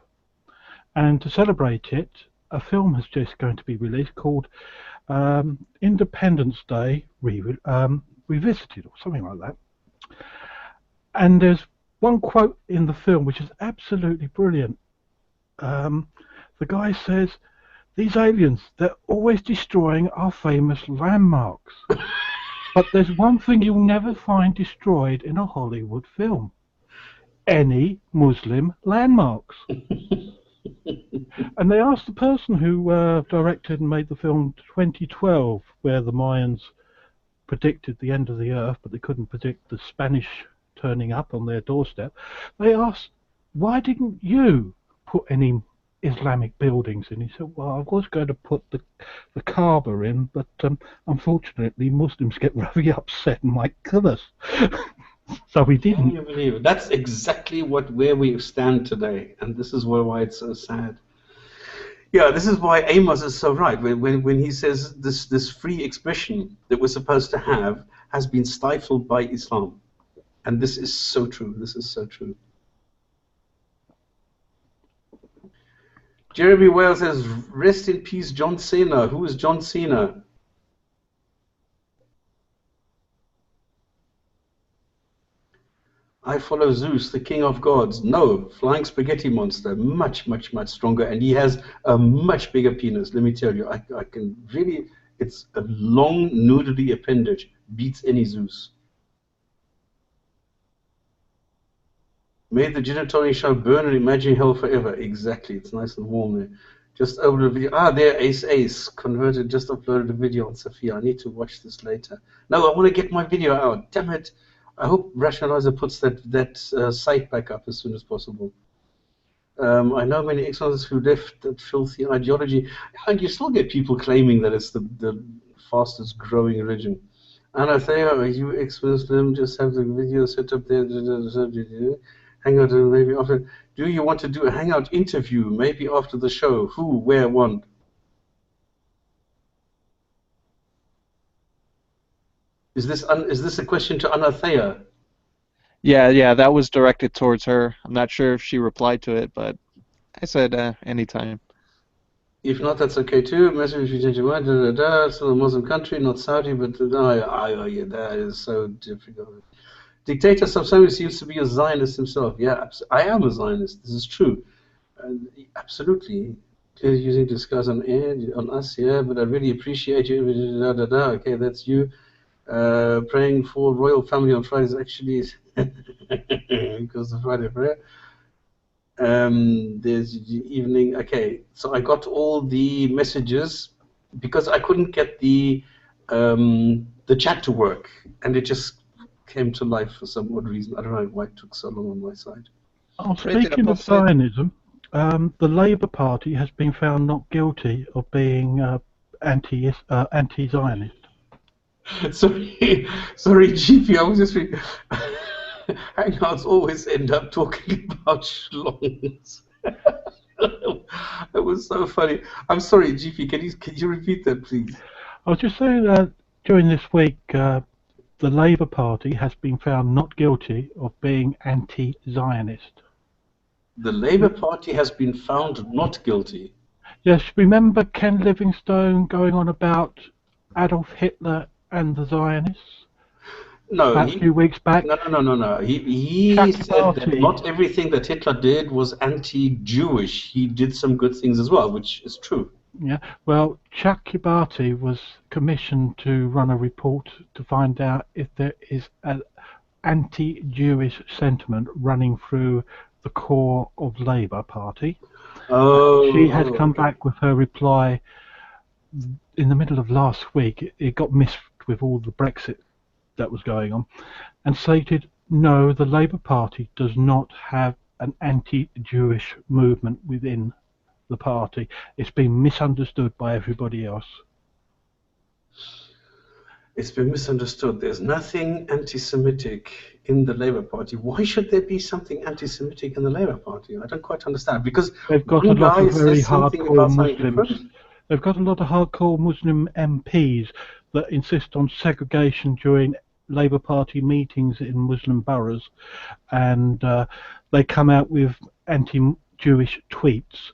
And to celebrate it, a film is just going to be released called Independence Day Revisited, or something like that. And there's one quote in the film which is absolutely brilliant. The guy says, "These aliens, they're always destroying our famous landmarks. But there's one thing you'll never find destroyed in a Hollywood film. Any Muslim landmarks." And they asked the person who directed and made the film 2012, where the Mayans predicted the end of the earth, but they couldn't predict the Spanish turning up on their doorstep. They asked, "Why didn't you put any Islamic buildings in?" He said, "Well, I was going to put the Kaaba in, but unfortunately Muslims get really upset and might kill us." So we Can didn't. you believe it? That's exactly where we stand today, and this is why it's so sad. Yeah, this is why Amos is so right when he says this free expression that we're supposed to have has been stifled by Islam, and this is so true. This is so true. Jeremy Wales says, "Rest in peace, John Cena." Who is John Cena? I follow Zeus, the king of gods. No, flying spaghetti monster, much, much, much stronger, and he has a much bigger penis. Let me tell you, I can really, it's a long nudity appendage, beats any Zeus. May the Gin&Tonic show burn and imagine hell forever. Exactly, it's nice and warm there. Just over the video. Ah, there, Ace converted. Just uploaded a video on Sophia. I need to watch this later. No, I want to get my video out. Damn it! I hope Rationalizer puts that site back up as soon as possible. I know many exiles who left that filthy ideology, and you still get people claiming that it's the fastest growing religion. Anathea, are you ex-Muslim? Just have the video set up there. Hangout maybe after. Do you want to do a hangout interview? Maybe after the show. Who, where, when? Is this a question to Anathea? Yeah, that was directed towards her. I'm not sure if she replied to it, but I said anytime. If not, that's okay too. Message if you change your mind. It's still a Muslim country, not Saudi, but yeah, that is so difficult. Dictator Subsami seems to be a Zionist himself. Yeah, I am a Zionist. This is true. Absolutely. Clearly using discuss on air on us, yeah. But I really appreciate you. Okay, that's you. Praying for royal family on Fridays actually because the Friday prayer. There's evening. Okay, so I got all the messages because I couldn't get the chat to work, and it just came to life for some odd reason. I don't know why it took so long on my side. Oh, Pretty speaking of opposite. Zionism, the Labour Party has been found not guilty of being anti-Zionist. Sorry, GP. I was just hangouts always end up talking about schlongs. That was so funny. I'm sorry, GP. Can you repeat that, please? I was just saying that during this week, the Labour Party has been found not guilty of being anti-Zionist. The Labour Party has been found not guilty. Yes, remember Ken Livingstone going on about Adolf Hitler and the Zionists No, a few weeks back? No. He Chucky said that Barty. not everything that Hitler did was anti-Jewish. He did some good things as well, which is true. Yeah, well, Chucky Barty was commissioned to run a report to find out if there is an anti-Jewish sentiment running through the core of Labour Party. She has come back with her reply in the middle of last week. It got missed with all the Brexit that was going on, and stated, no, the Labour Party does not have an anti-Jewish movement within the party. It's been misunderstood by everybody else. It's been misunderstood. There's nothing anti-Semitic in the Labour Party. Why should there be something anti-Semitic in the Labour Party? I don't quite understand. Because they've got a one lot guy of very says something hardcore about something Muslims. different. They've got a lot of hardcore Muslim MPs that insist on segregation during Labour Party meetings in Muslim boroughs, and they come out with anti-Jewish tweets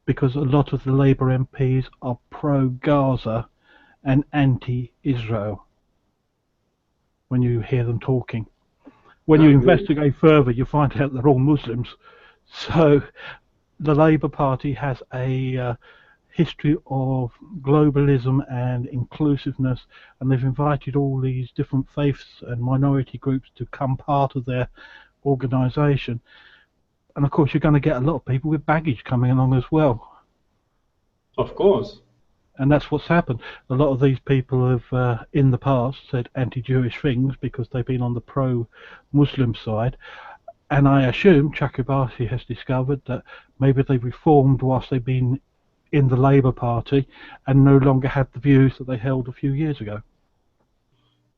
because a lot of the Labour MPs are pro-Gaza and anti-Israel. When you hear them talking, when you investigate further, you find out they're all Muslims. So the Labour Party has a history of globalism and inclusiveness, and they've invited all these different faiths and minority groups to become part of their organisation. And of course, you're going to get a lot of people with baggage coming along as well. Of course. And that's what's happened. A lot of these people have, in the past, said anti-Jewish things because they've been on the pro-Muslim side. And I assume Chakrabarti has discovered that maybe they reformed whilst they've been in the Labour Party and no longer have the views that they held a few years ago.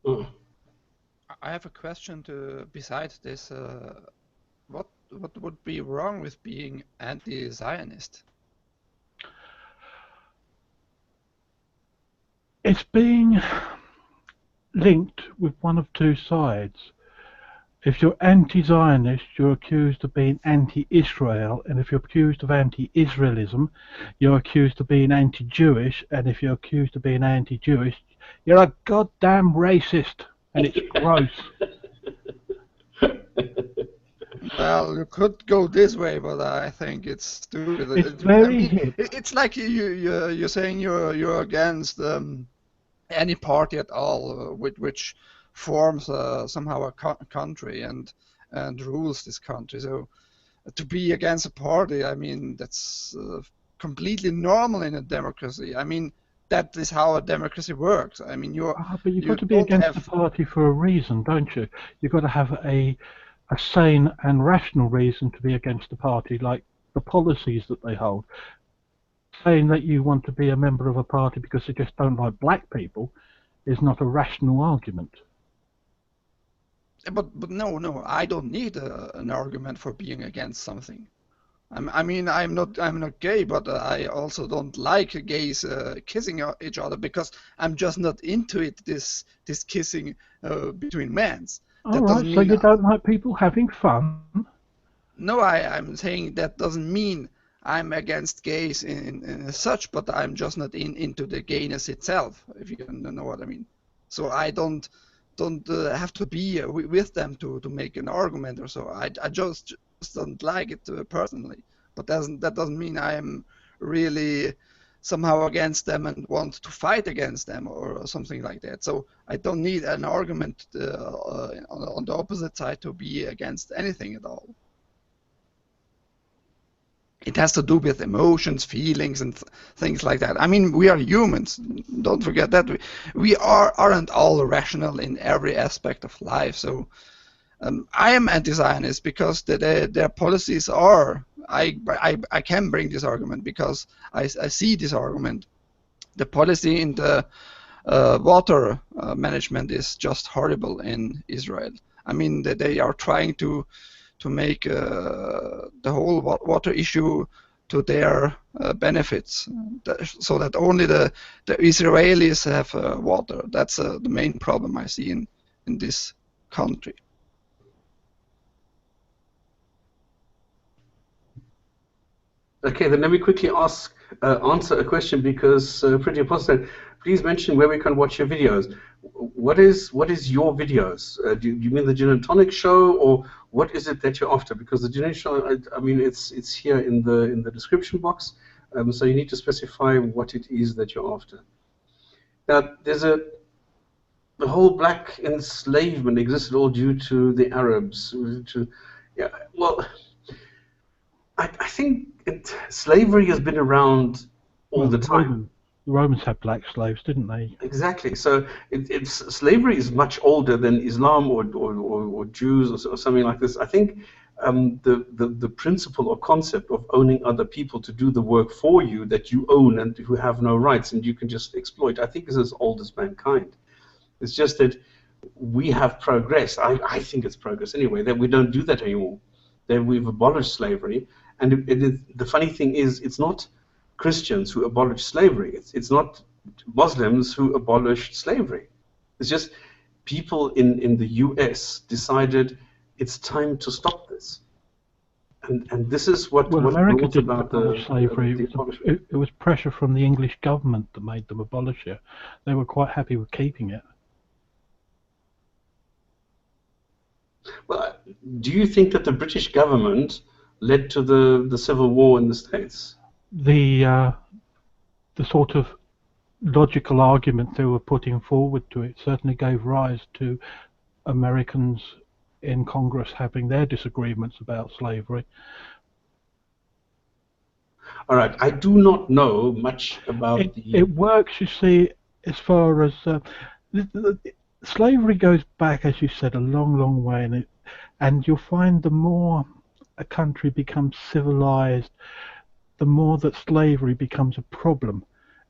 I have a question besides this. What would be wrong with being anti-Zionist? It's being linked with one of two sides. If you're anti-Zionist, you're accused of being anti-Israel, and if you're accused of anti-Israelism, you're accused of being anti-Jewish, and if you're accused of being anti-Jewish, you're a goddamn racist, and it's gross. Well, you could go this way, but I think it's stupid. It's very hip. It's like you're saying you're against any party at all, which forms somehow a country and rules this country. So to be against a party, I mean, that's completely normal in a democracy. I mean, that is how a democracy works. I mean, but you've got to be against the party for a reason, don't you? You've got to have a sane and rational reason to be against the party, like the policies that they hold. Saying that you want to be a member of a party because you just don't like black people is not a rational argument. But no, I don't need an argument for being against something. I mean, I'm not gay, but I also don't like gays kissing each other because I'm just not into it. This kissing between men. All right, so you don't like people having fun? No, I'm saying that doesn't mean I'm against gays in such, but I'm just not into the gayness itself, if you know what I mean. So I don't have to be with them to make an argument or so. I just don't like it personally. But that doesn't mean I'm really somehow against them and want to fight against them or something like that. So I don't need an argument on the opposite side to be against anything at all. it has to do with emotions, feelings, and things like that. I mean, we are humans. Don't forget that we aren't all rational in every aspect of life. So I am anti-Zionist because their policies are. I can bring this argument because I see this argument. The policy in the water management is just horrible in Israel. I mean, they are trying to make the whole water issue to their benefits, so that only the Israelis have water. That's the main problem I see in this country. Okay, then let me quickly answer a question, because Pretty Apostle said, please mention where we can watch your videos. What is your videos? Do you mean the Jinn&Tonic show, or what is it that you're after? Because the Jinn show, I mean, it's here in the description box, so you need to specify what it is that you're after. Now, the whole black enslavement existed all due to the Arabs. Well, I think slavery has been around all the time. The Romans had black slaves, didn't they? Exactly. So slavery is much older than Islam or Jews or something like this. I think the principle or concept of owning other people to do the work for you that you own and who have no rights and you can just exploit, I think is as old as mankind. It's just that we have progressed. I think it's progress anyway, that we don't do that anymore. That we've abolished slavery. And the funny thing is, it's not Christians who abolished slavery. It's not Muslims who abolished slavery. It's just people in the US decided it's time to stop this. And this is what America brought didn't about abolish slavery. It was pressure from the English government that made them abolish it. They were quite happy with keeping it. Well, do you think that the British government led to the civil war in the States? The sort of logical argument they were putting forward to it certainly gave rise to Americans in Congress having their disagreements about slavery. All right, I do not know much about it works, you see, as far as slavery goes back, as you said, a long, long way, and you'll find the more a country becomes civilized, the more that slavery becomes a problem,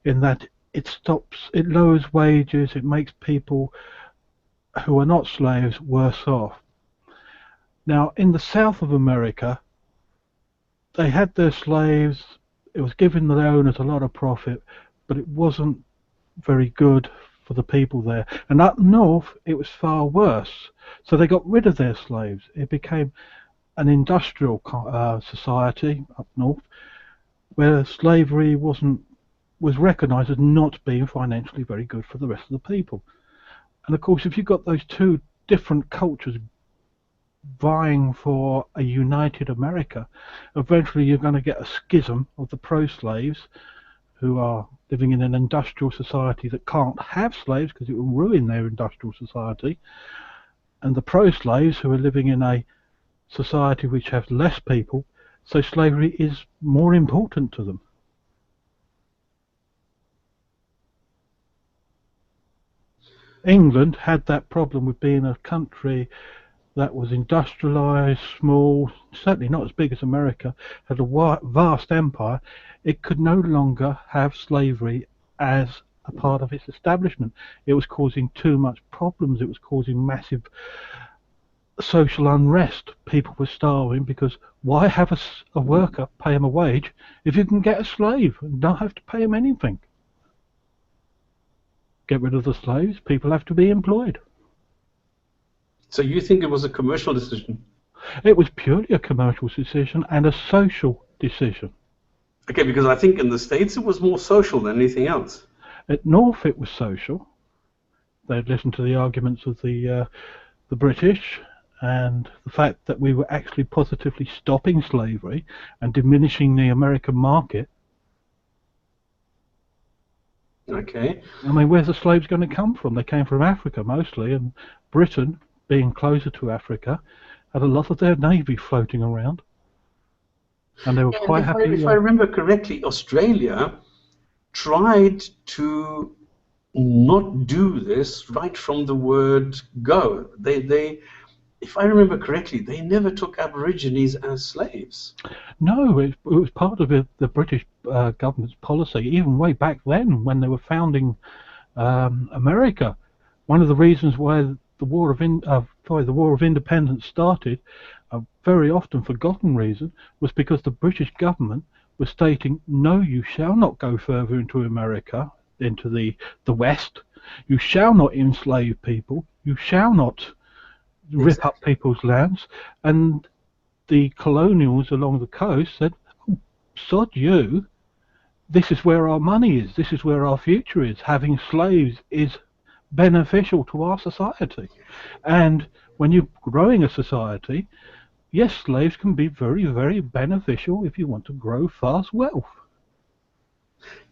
in that it lowers wages, it makes people who are not slaves worse off. Now, in the South of America, they had their slaves, it was giving the owners a lot of profit, but it wasn't very good for the people there. And up north, it was far worse. So they got rid of their slaves. It became an industrial society up north, where slavery was recognised as not being financially very good for the rest of the people. And of course, if you've got those two different cultures vying for a united America, eventually you're going to get a schism of the pro-slaves, who are living in an industrial society that can't have slaves because it will ruin their industrial society, and the pro-slaves who are living in a society which has less people, so slavery is more important to them. England had that problem with being a country that was industrialized, small, certainly not as big as America, had a vast empire. It could no longer have slavery as a part of its establishment. It was causing too much problems. It was causing massive social unrest. People were starving because why have a worker pay him a wage if you can get a slave and not have to pay him anything? Get rid of the slaves, people have to be employed. So you think it was a commercial decision? It was purely a commercial decision and a social decision. Okay, because I think in the States it was more social than anything else. At North it was social. They'd listened to the arguments of the British, and the fact that we were actually positively stopping slavery and diminishing the American market. Okay. I mean, where's the slaves going to come from? They came from Africa mostly, and Britain, being closer to Africa, had a lot of their navy floating around. and they were Yeah, and quite happy. if I remember correctly, Australia tried to not do this right from the word go. If I remember correctly, they never took Aborigines as slaves. No, it was part of the British government's policy, even way back then when they were founding America. One of the reasons why the War of Independence started, a very often forgotten reason, was because the British government was stating, no, you shall not go further into America, into the West. You shall not enslave people. You shall not rip up people's lands. And the colonials along the coast said, oh, sod you, this is where our money is, this is where our future is. Having slaves is beneficial to our society. And when you're growing a society, yes, slaves can be very, very beneficial if you want to grow fast wealth.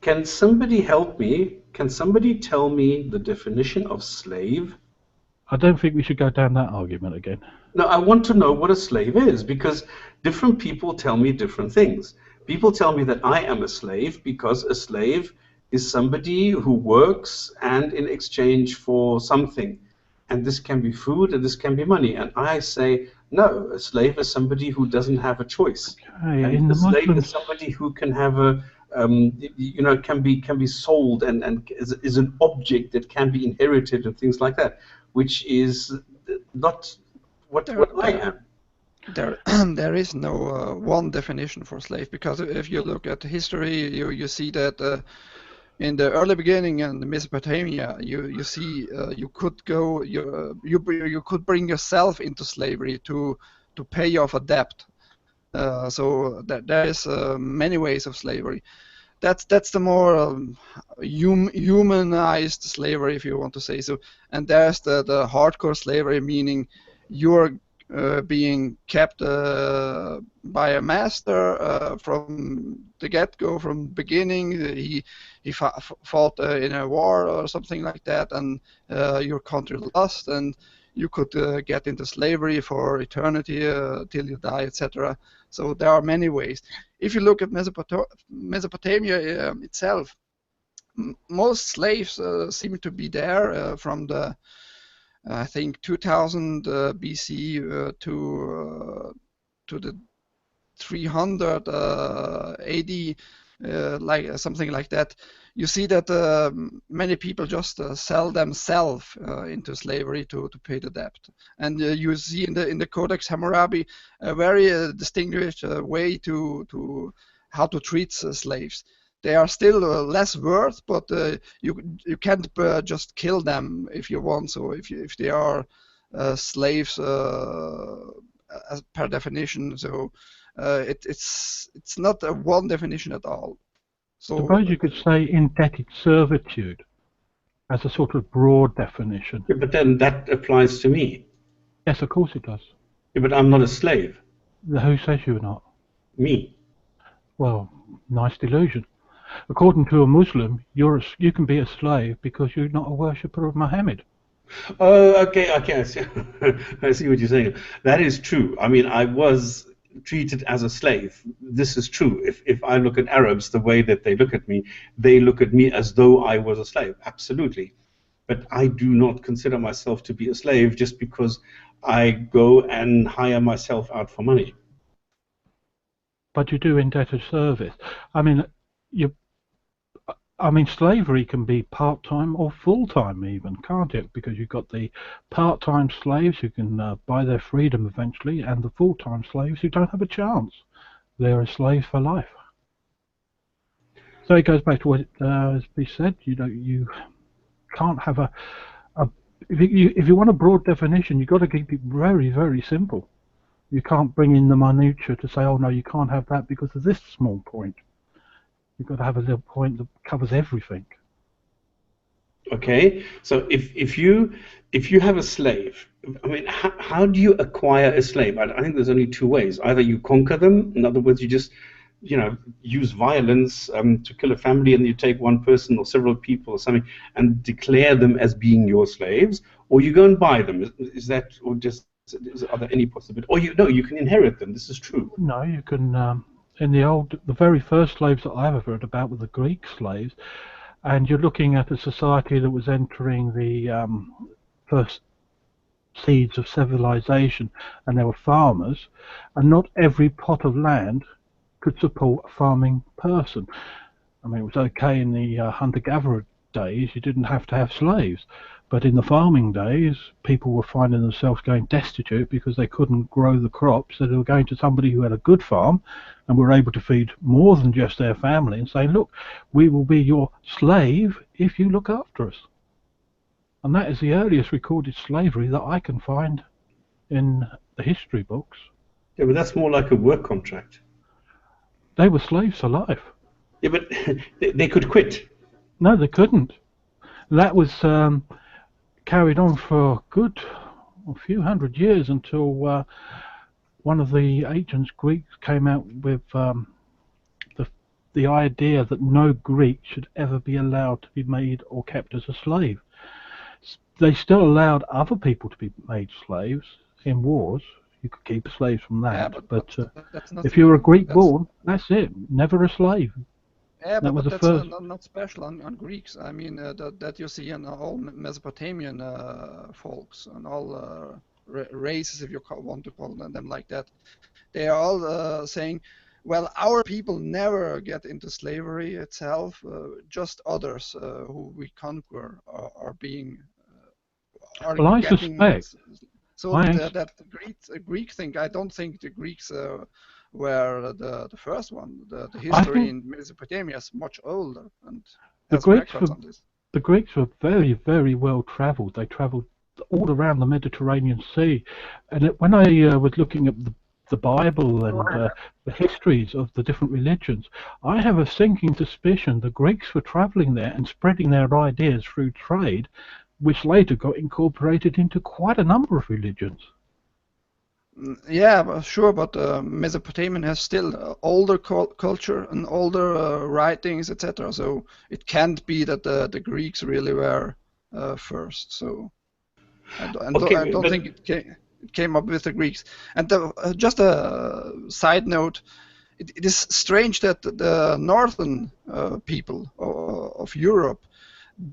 Can somebody help me? Can somebody tell me the definition of slave? I don't think we should go down that argument again. No, I want to know what a slave is, because different people tell me different things. People tell me that I am a slave because a slave is somebody who works and in exchange for something. And this can be food and this can be money. And I say, no, a slave is somebody who doesn't have a choice. Okay, And a slave is somebody who can have a, can be sold and is an object that can be inherited and things like that, which is not what I am. There is no one definition for slave, because if you look at history, you see that in the early beginning in Mesopotamia, you see you could go you could bring yourself into slavery to pay off a debt. So there is many ways of slavery. That's the more humanized slavery, if you want to say so. And there's the hardcore slavery, meaning you're being kept by a master from the get-go, from the beginning. He fought in a war or something like that, and your country lost, and you could get into slavery for eternity till you die, etc. So there are many ways. If you look at Mesopotamia itself, most slaves seem to be there from the I think 2000 BC to the 300 AD, like something like that. You see that many people just sell themselves into slavery to pay the debt, and you see in the Codex Hammurabi a very distinguished way to how to treat slaves. They are still less worth, but you can't just kill them if you want. So if they are slaves as per definition, so it's not a one definition at all. So suppose you could say indebted servitude as a sort of broad definition. Yeah, but then that applies to me. Yes, of course it does. Yeah, but I'm not a slave. Who says you're not? Me. Well, nice delusion. According to a Muslim, you can be a slave because you're not a worshipper of Muhammad. Oh, okay, I see. I see what you're saying. That is true. I mean, I was treated as a slave. This is true. If I look at Arabs the way that they look at me as though I was a slave. Absolutely. But I do not consider myself to be a slave just because I go and hire myself out for money. But you do indebted service. I mean, slavery can be part-time or full-time even, can't it? Because you've got the part-time slaves who can buy their freedom eventually, and the full-time slaves who don't have a chance. They're a slave for life. So it goes back to what has been said. You can't have if you want a broad definition, you've got to keep it very, very simple. You can't bring in the minutiae to say, oh no, you can't have that because of this small point. You've got to have a little point that covers everything. Okay, so if you have a slave, I mean, how do you acquire a slave? I think there's only two ways. Either you conquer them, in other words, you just use violence to kill a family, and you take one person or several people or something and declare them as being your slaves, or you go and buy them. Is that, or just are there any possibility? Or you can inherit them. This is true. No, you can in the very first slaves that I've ever heard about were the Greek slaves, and you're looking at a society that was entering the first seeds of civilization, and there were farmers, and not every plot of land could support a farming person. I mean, it was okay in the hunter-gatherer days, you didn't have to have slaves, but in the farming days, people were finding themselves going destitute because they couldn't grow the crops, so they were going to somebody who had a good farm and were able to feed more than just their family and saying, look, we will be your slave if you look after us. And that is the earliest recorded slavery that I can find in the history books. Yeah, but that's more like a work contract. They were slaves for life. Yeah, but they could quit. No, they couldn't. That was carried on for a few hundred years until one of the ancient Greeks came out with the idea that no Greek should ever be allowed to be made or kept as a slave. They still allowed other people to be made slaves in wars. You could keep slaves from that. Yeah, but that's not, if you were a Greek born, that's it. Never a slave. Yeah, that but was the that's first. not special on Greeks. I mean, that you see in all Mesopotamian folks and all races, if you want to call them like that. They are all saying, well, our people never get into slavery itself, just others who we conquer are being are Well, I getting. suspect. So that Greek thing, I don't think the Greeks were the first one. The history in Mesopotamia is much older and has records on this. The Greeks were very, very well travelled. They travelled all around the Mediterranean Sea, and when I was looking at the Bible and the histories of the different religions, I have a sinking suspicion the Greeks were travelling there and spreading their ideas through trade, which later got incorporated into quite a number of religions. Yeah, sure, but Mesopotamian has still older culture and older writings, etc. So it can't be that the Greeks really were first. So I don't think it came up with the Greeks. And just a side note, it is strange that the northern people of Europe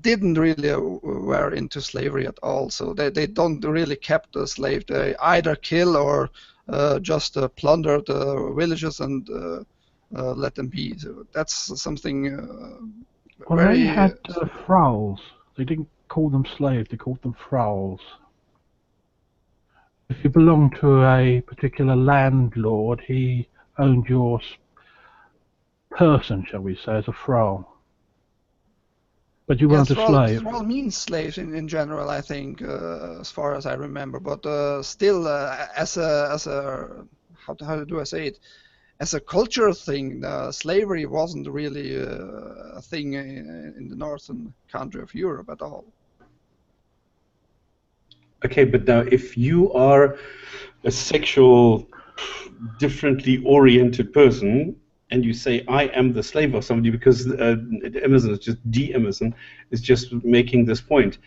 didn't really were into slavery at all, so they don't really kept the slave. They either kill or just plunder the villages and let them be. So that's something well, very... they had thralls. They didn't call them slaves, they called them thralls. If you belonged to a particular landlord, he owned your person, shall we say, as a thrall. But you weren't a slave. Thrall means slaves in general, I think, as far as I remember. But still, as a how do I say it? As a cultural thing, slavery wasn't really a thing in the northern country of Europe at all. Okay, but now if you are a sexual, differently oriented person, and you say, I am the slave of somebody, because Emerson is just Emerson is just making this point,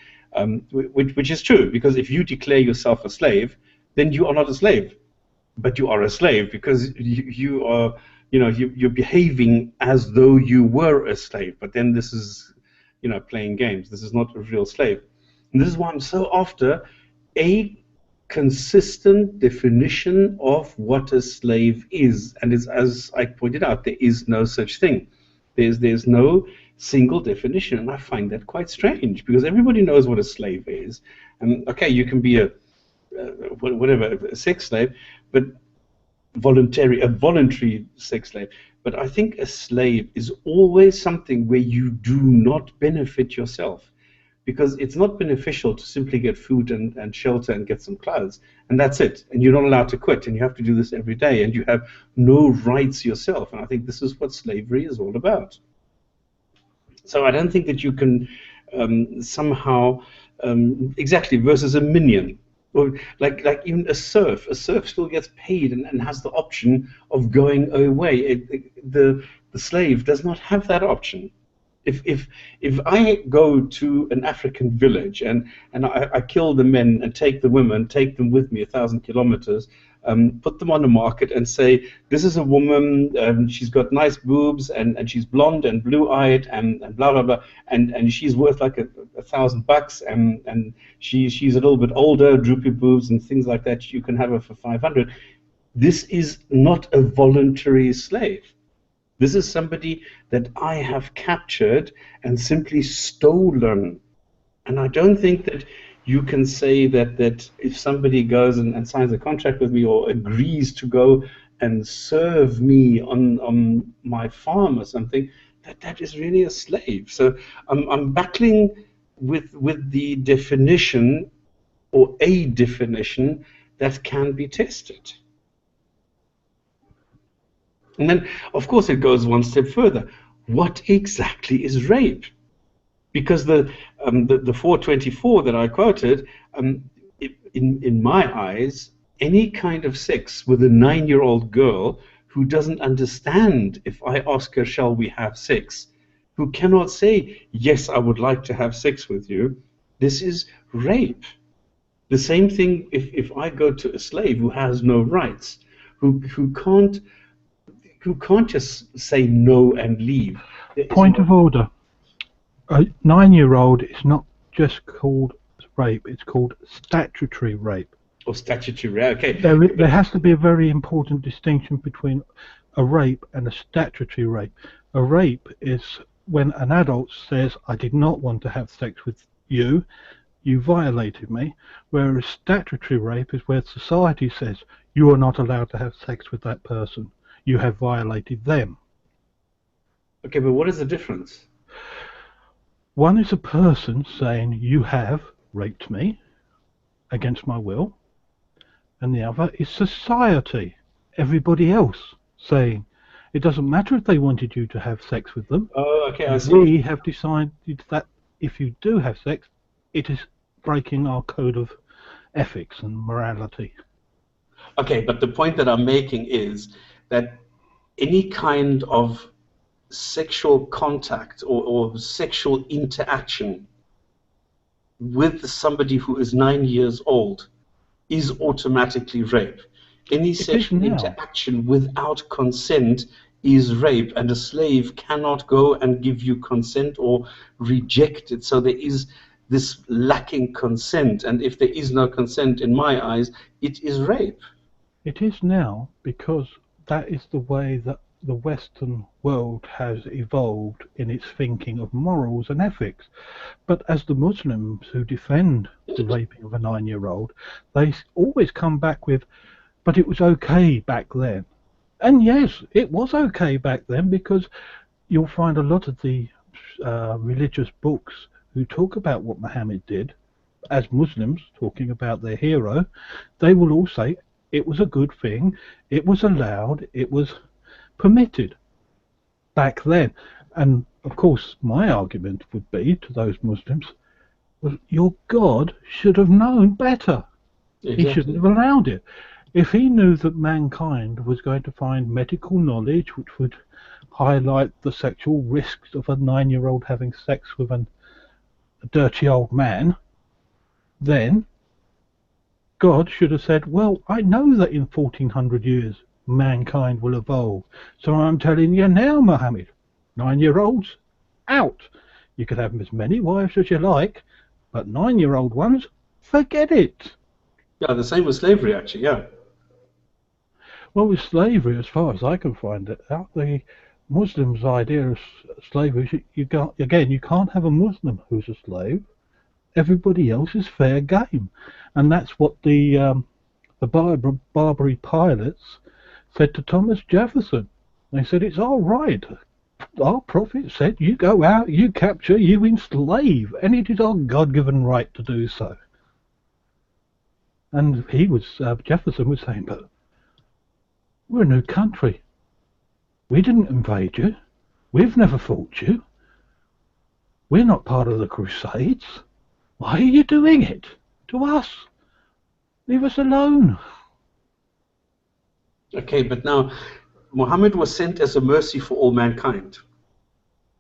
which is true, because if you declare yourself a slave, then you are not a slave, but you are a slave because you are, you're behaving as though you were a slave. But then this is, playing games. This is not a real slave, and this is why I'm so after a consistent definition of what a slave is, and it's, as I pointed out, there is no such thing. There's no single definition, and I find that quite strange because everybody knows what a slave is. And okay, you can be a sex slave, but a voluntary sex slave. But I think a slave is always something where you do not benefit yourself, because it's not beneficial to simply get food and shelter and get some clothes, and that's it. And you're not allowed to quit, and you have to do this every day, and you have no rights yourself. And I think this is what slavery is all about. So I don't think that you can somehow exactly versus a minion, or like even a serf. A serf still gets paid and has the option of going away. The slave does not have that option. If I go to an African village and I kill the men and take the women, take them with me 1,000 kilometers, put them on the market and say, this is a woman, she's got nice boobs and she's blonde and blue-eyed and blah blah blah, and she's worth like $1,000, and she's a little bit older, droopy boobs and things like that. You can have her for 500. This is not a voluntary slave. This is somebody that I have captured and simply stolen. And I don't think that you can say that if somebody goes and signs a contract with me or agrees to go and serve me on my farm or something, that is really a slave. So I'm battling with the definition, or a definition, that can be tested. And then, of course, it goes one step further. What exactly is rape? Because the 424 that I quoted, in my eyes, any kind of sex with a 9-year-old girl who doesn't understand, if I ask her, shall we have sex, who cannot say, yes, I would like to have sex with you, this is rape. The same thing if I go to a slave who has no rights, who can't just say no and leave. Point of order. A 9-year-old is not just called rape, it's called statutory rape. Or statutory rape, okay. There has to be a very important distinction between a rape and a statutory rape. A rape is when an adult says, I did not want to have sex with you, you violated me, whereas statutory rape is where society says, you are not allowed to have sex with that person. You have violated them. Okay, but what is the difference? One is a person saying, you have raped me against my will, and the other is society, everybody else, saying, it doesn't matter if they wanted you to have sex with them. Oh, okay, I see. We have decided that if you do have sex, it is breaking our code of ethics and morality. Okay, but the point that I'm making is that any kind of sexual contact or sexual interaction with somebody who is 9 years old is automatically rape. Any sexual interaction without consent is rape, and a slave cannot go and give you consent or reject it. So there is this lacking consent, and if there is no consent, in my eyes, it is rape. It is now, because that is the way that the Western world has evolved in its thinking of morals and ethics. But as the Muslims who defend the raping of a 9-year-old, they always come back with, but it was okay back then. And yes, it was okay back then, because you'll find a lot of the religious books who talk about what Muhammad did, as Muslims talking about their hero, they will all say it was a good thing, it was allowed, it was permitted back then. And of course my argument would be to those Muslims, well, your God should have known better. Exactly. He shouldn't have allowed it. If he knew that mankind was going to find medical knowledge which would highlight the sexual risks of a 9-year-old having sex with a dirty old man, then God should have said, well, I know that in 1400 years mankind will evolve, so I'm telling you now, Muhammad, 9-year-olds, out. You can have as many wives as you like, but 9-year-old ones, forget it. Yeah, the same with slavery, actually, yeah. Well, with slavery, as far as I can find it out, the Muslims' idea of slavery, you can't have a Muslim who's a slave. Everybody else is fair game, and that's what the Barbary pilots said to Thomas Jefferson. They said, it's all right. Our prophet said, you go out, you capture, you enslave, and it is our God-given right to do so. And Jefferson was saying, but we're a new country. We didn't invade you. We've never fought you. We're not part of the Crusades. Why are you doing it to us? Leave us alone. Okay, but now Muhammad was sent as a mercy for all mankind.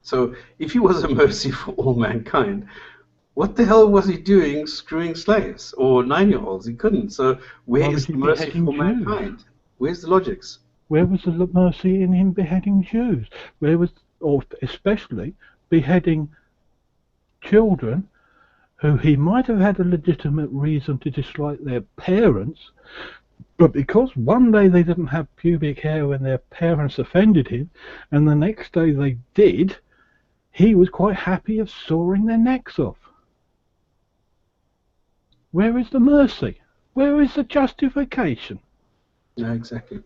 So if he was a mercy for all mankind, what the hell was he doing screwing slaves or 9-year-olds? He couldn't. So where Why is was he the mercy beheading for Jews? mankind? Where's the logics? Where was the mercy in him beheading Jews? Where was, or especially beheading children who he might have had a legitimate reason to dislike their parents, but because one day they didn't have pubic hair when their parents offended him, and the next day they did, he was quite happy of sawing their necks off. Where is the mercy? Where is the justification? Yeah, exactly.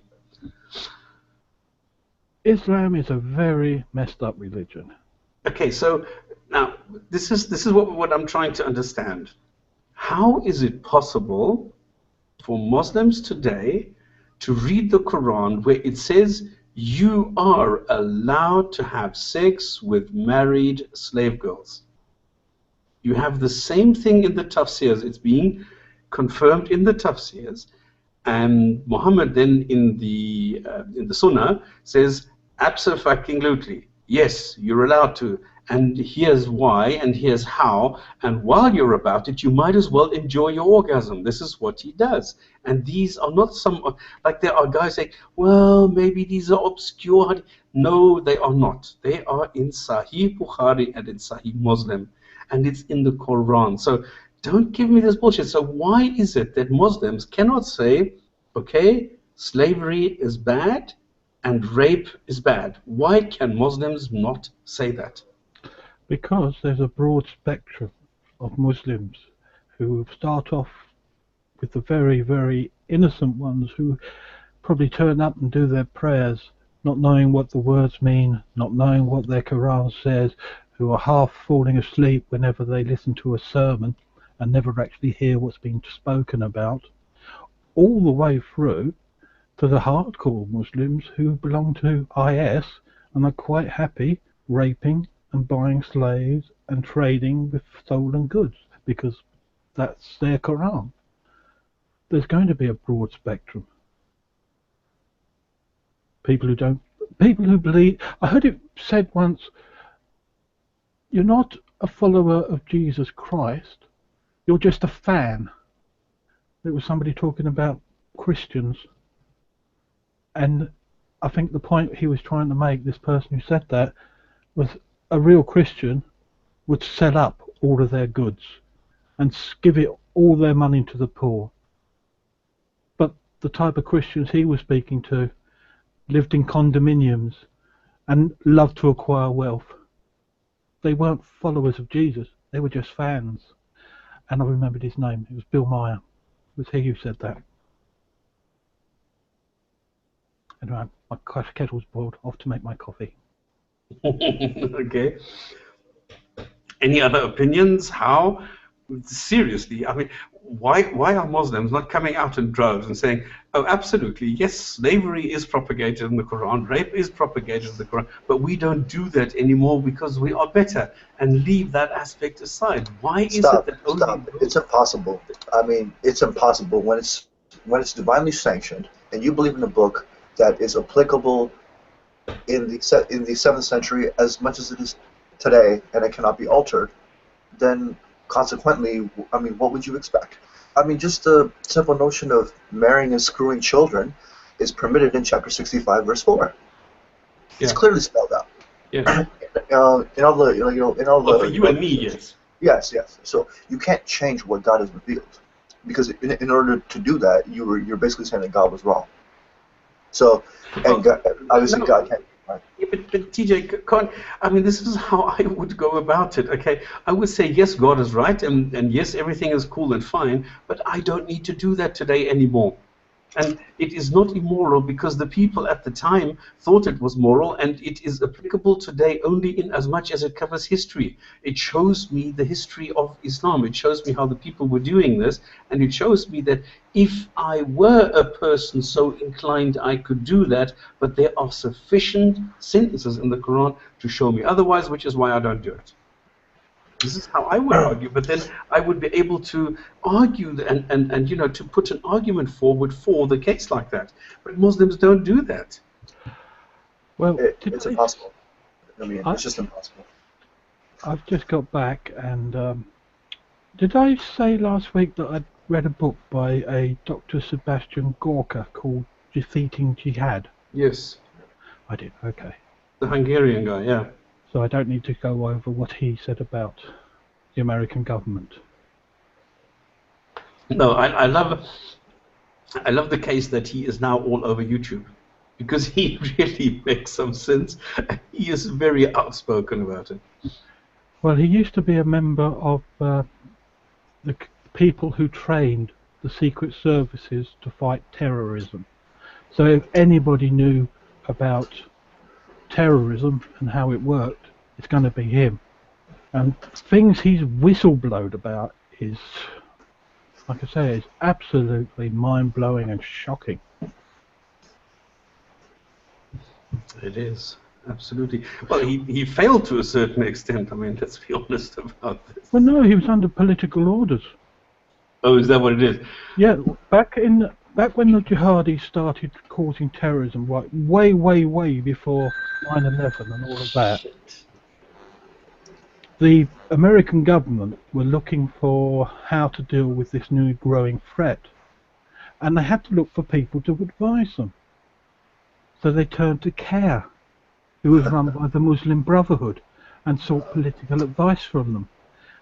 Islam is a very messed up religion. Okay, so now this is what I'm trying to understand. How is it possible for Muslims today to read the Quran where it says you are allowed to have sex with married slave girls? You have the same thing in the tafsirs. It's being confirmed in the tafsirs, and Muhammad then in the Sunnah says absolutely yes, you're allowed to, and here's why, and here's how, and while you're about it, you might as well enjoy your orgasm. This is what he does. And these are not some, like there are guys saying, well, maybe these are obscure. No, they are not. They are in Sahih Bukhari and in Sahih Muslim, and it's in the Quran. So don't give me this bullshit. So why is it that Muslims cannot say, okay, slavery is bad and rape is bad? Why can Muslims not say that? Because there's a broad spectrum of Muslims who start off with the very, very innocent ones who probably turn up and do their prayers not knowing what the words mean, not knowing what their Quran says, who are half falling asleep whenever they listen to a sermon and never actually hear what's being spoken about, all the way through to the hardcore Muslims who belong to IS and are quite happy raping and buying slaves and trading with stolen goods because that's their Quran. There's going to be a broad spectrum. People who believe. I heard it said once, you're not a follower of Jesus Christ, you're just a fan. There was somebody talking about Christians, and I think the point he was trying to make, this person who said that, was a real Christian would sell up all of their goods and give it all their money to the poor. But the type of Christians he was speaking to lived in condominiums and loved to acquire wealth. They weren't followers of Jesus, they were just fans. And I remembered his name, it was Bill Meyer. It was he who said that. Anyway, my kettle's boiled, off to make my coffee. Okay. Any other opinions? How? Seriously, I mean, why are Muslims not coming out in droves and saying, oh, absolutely, yes, slavery is propagated in the Quran, rape is propagated in the Quran, but we don't do that anymore because we are better, and leave that aspect aside? Why is it that only... Stop. It's impossible. I mean, it's impossible when it's divinely sanctioned, and you believe in a book that is applicable in the 7th century as much as it is today, and it cannot be altered, then consequently, I mean, what would you expect? I mean, just the simple notion of marrying and screwing children is permitted in chapter 65, verse 4. It's clearly spelled out. Yeah. In all the, Well, for you and me, yes. Yes. So you can't change what God has revealed, because in order to do that, you're basically saying that God was wrong. So, and God, obviously, God can't. Right. Yeah, but TJ, I mean, this is how I would go about it, okay? I would say, yes, God is right, and yes, everything is cool and fine, but I don't need to do that today anymore. And it is not immoral because the people at the time thought it was moral, and it is applicable today only in as much as it covers history. It shows me the history of Islam. It shows me how the people were doing this, and it shows me that if I were a person so inclined, I could do that, but there are sufficient sentences in the Quran to show me otherwise, which is why I don't do it. This is how I would argue, but then I would be able to argue and you know, to put an argument forward for the case like that. But Muslims don't do that. Well, It's impossible. I mean, it's just impossible. I've just got back, and did I say last week that I'd read a book by a Dr. Sebastian Gorka called Defeating Jihad? Yes, I did, okay. the Hungarian guy. Yeah. So I don't need to go over what he said about the American government. No, I love the case that he is now all over YouTube, because he really makes some sense. He is very outspoken about it. Well, he used to be a member of the people who trained the secret services to fight terrorism. So if anybody knew about terrorism and how it worked, it's going to be him. And things he's whistleblowed about is, like I say, is absolutely mind-blowing and shocking. It is, absolutely. Well, he failed to a certain extent. I mean, let's be honest about this. Well, no, he was under political orders. Oh, is that what it is? Yeah, back when the jihadis started causing terrorism, right, way before 9/11 and all of that, the American government were looking for how to deal with this new growing threat, and they had to look for people to advise them. So they turned to CARE, who was run by the Muslim Brotherhood, and sought political advice from them.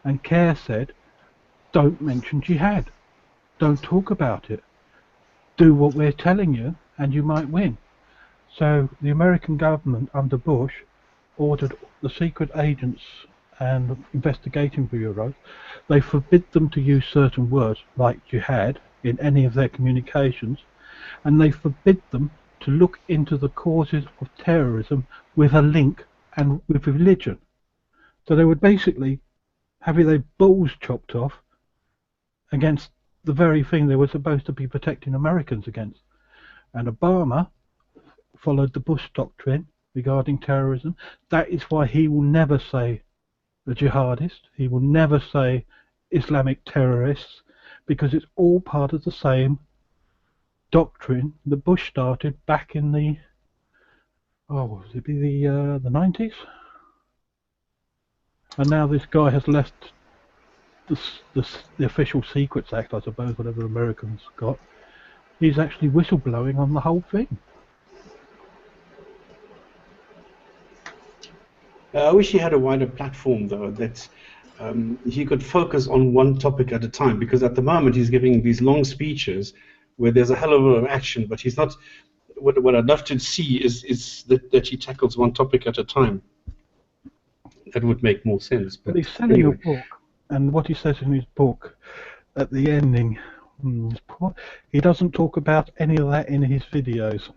And CARE said, don't mention jihad, don't talk about it, do what we're telling you and you might win. So the American government under Bush ordered the secret agents and investigating bureaus, they forbid them to use certain words like jihad in any of their communications, and they forbid them to look into the causes of terrorism with a link and with religion. So they would basically have their balls chopped off against the very thing they were supposed to be protecting Americans against. And Obama followed the Bush doctrine regarding terrorism. That is why he will never say the jihadist, he will never say Islamic terrorists, because it's all part of the same doctrine that Bush started back in the, would it be the 90s? And now this guy has left the Official Secrets Act, I suppose, whatever Americans got. He's actually whistleblowing on the whole thing. I wish he had a wider platform, though, that he could focus on one topic at a time, because at the moment he's giving these long speeches where there's a hell of a lot of action, but he's not. What I'd love to see is that he tackles one topic at a time. That would make more sense. But he's selling anyway. a book, and what he says in his book at the ending, he doesn't talk about any of that in his videos.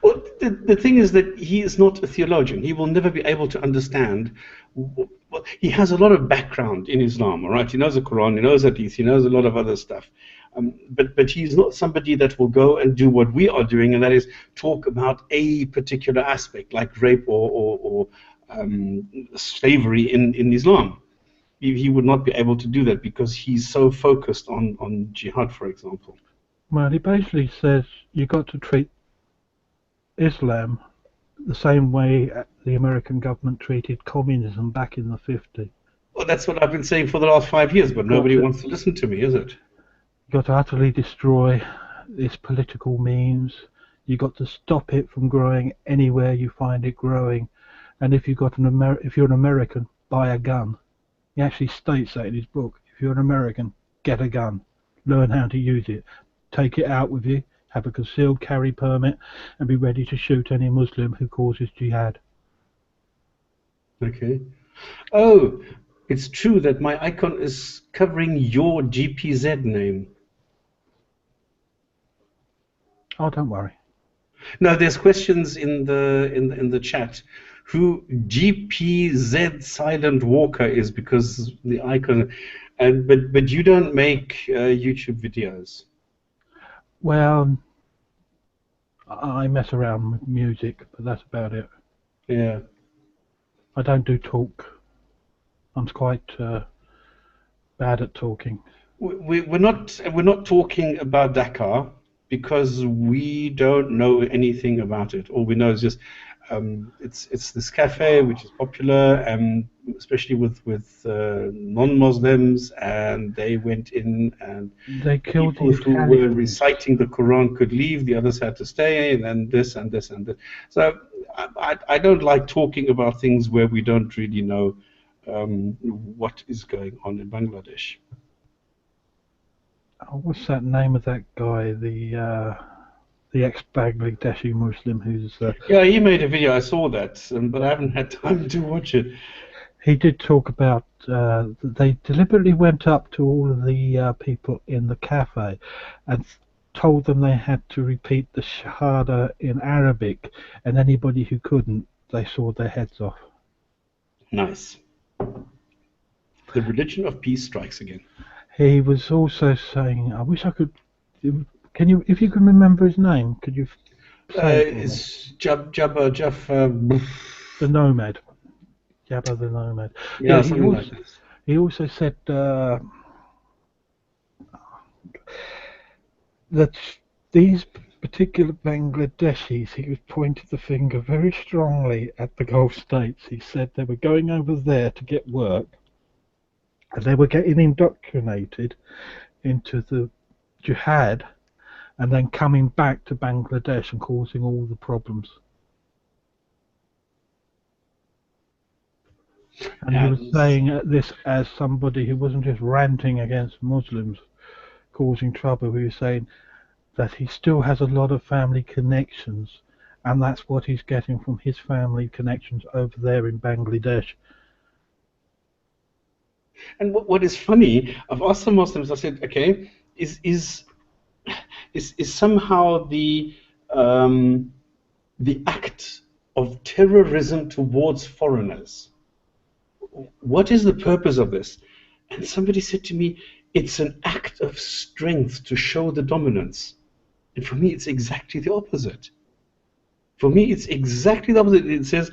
Well, the thing is that he is not a theologian. He will never be able to understand. Well, he has a lot of background in Islam, all right? He knows the Qur'an, he knows Hadith, he knows a lot of other stuff. But he's not somebody that will go and do what we are doing, and that is talk about a particular aspect, like rape or slavery in Islam. He would not be able to do that because he's so focused on jihad, for example. Well, he basically says you've got to treat Islam the same way the American government treated communism back in the 50s. Well, that's what I've been saying for the last 5 years, but nobody wants to listen to me, is it? You've got to utterly destroy its political means. You've got to stop it from growing anywhere you find it growing. And if you're an American, buy a gun. He actually states that in his book. If you're an American, get a gun. Learn how to use it. Take it out with you. Have a concealed carry permit, and be ready to shoot any Muslim who causes jihad. Okay. Oh, it's true that my icon is covering your GPZ name. Oh, don't worry. No, there's questions in the chat who GPZ Silent Walker is, because the icon, but you don't make YouTube videos. Well, I mess around with music, but that's about it. Yeah. I don't do talk. I'm quite bad at talking. We're not talking about Dakar because we don't know anything about it. All we know is just it's this cafe which is popular, and especially with non-Muslims, and they went in, and They killed people the who were Italians. reciting the Quran could leave, the others had to stay, and then this and this and this. So I don't like talking about things where we don't really know what is going on in Bangladesh. Oh, what's that name of that guy? The ex-Bangladeshi Muslim who's Yeah, he made a video. I saw that, but I haven't had time to watch it. he did talk about they deliberately went up to all of the people in the cafe and told them they had to repeat the Shahada in Arabic, and anybody who couldn't, they sawed their heads off. Nice. The religion of peace strikes again. He was also saying, I wish I could. Can you, if you can remember his name, could you say it for me? It's Jabba. The Nomad. Jabba the Nomad. Yeah, he something also, like this. he also said that these particular Bangladeshis, he was pointing the finger very strongly at the Gulf states. He said they were going over there to get work, and they were getting indoctrinated into the jihad, and then coming back to Bangladesh and causing all the problems. And he was saying this as somebody who wasn't just ranting against Muslims causing trouble. He was saying that he still has a lot of family connections, and that's what he's getting from his family connections over there in Bangladesh. And what is funny, I've asked some Muslims, I said, okay, is somehow the act of terrorism towards foreigners, what is the purpose of this? And somebody said to me, it's an act of strength to show the dominance. And for me, it's exactly the opposite. For me, it's exactly the opposite. It says,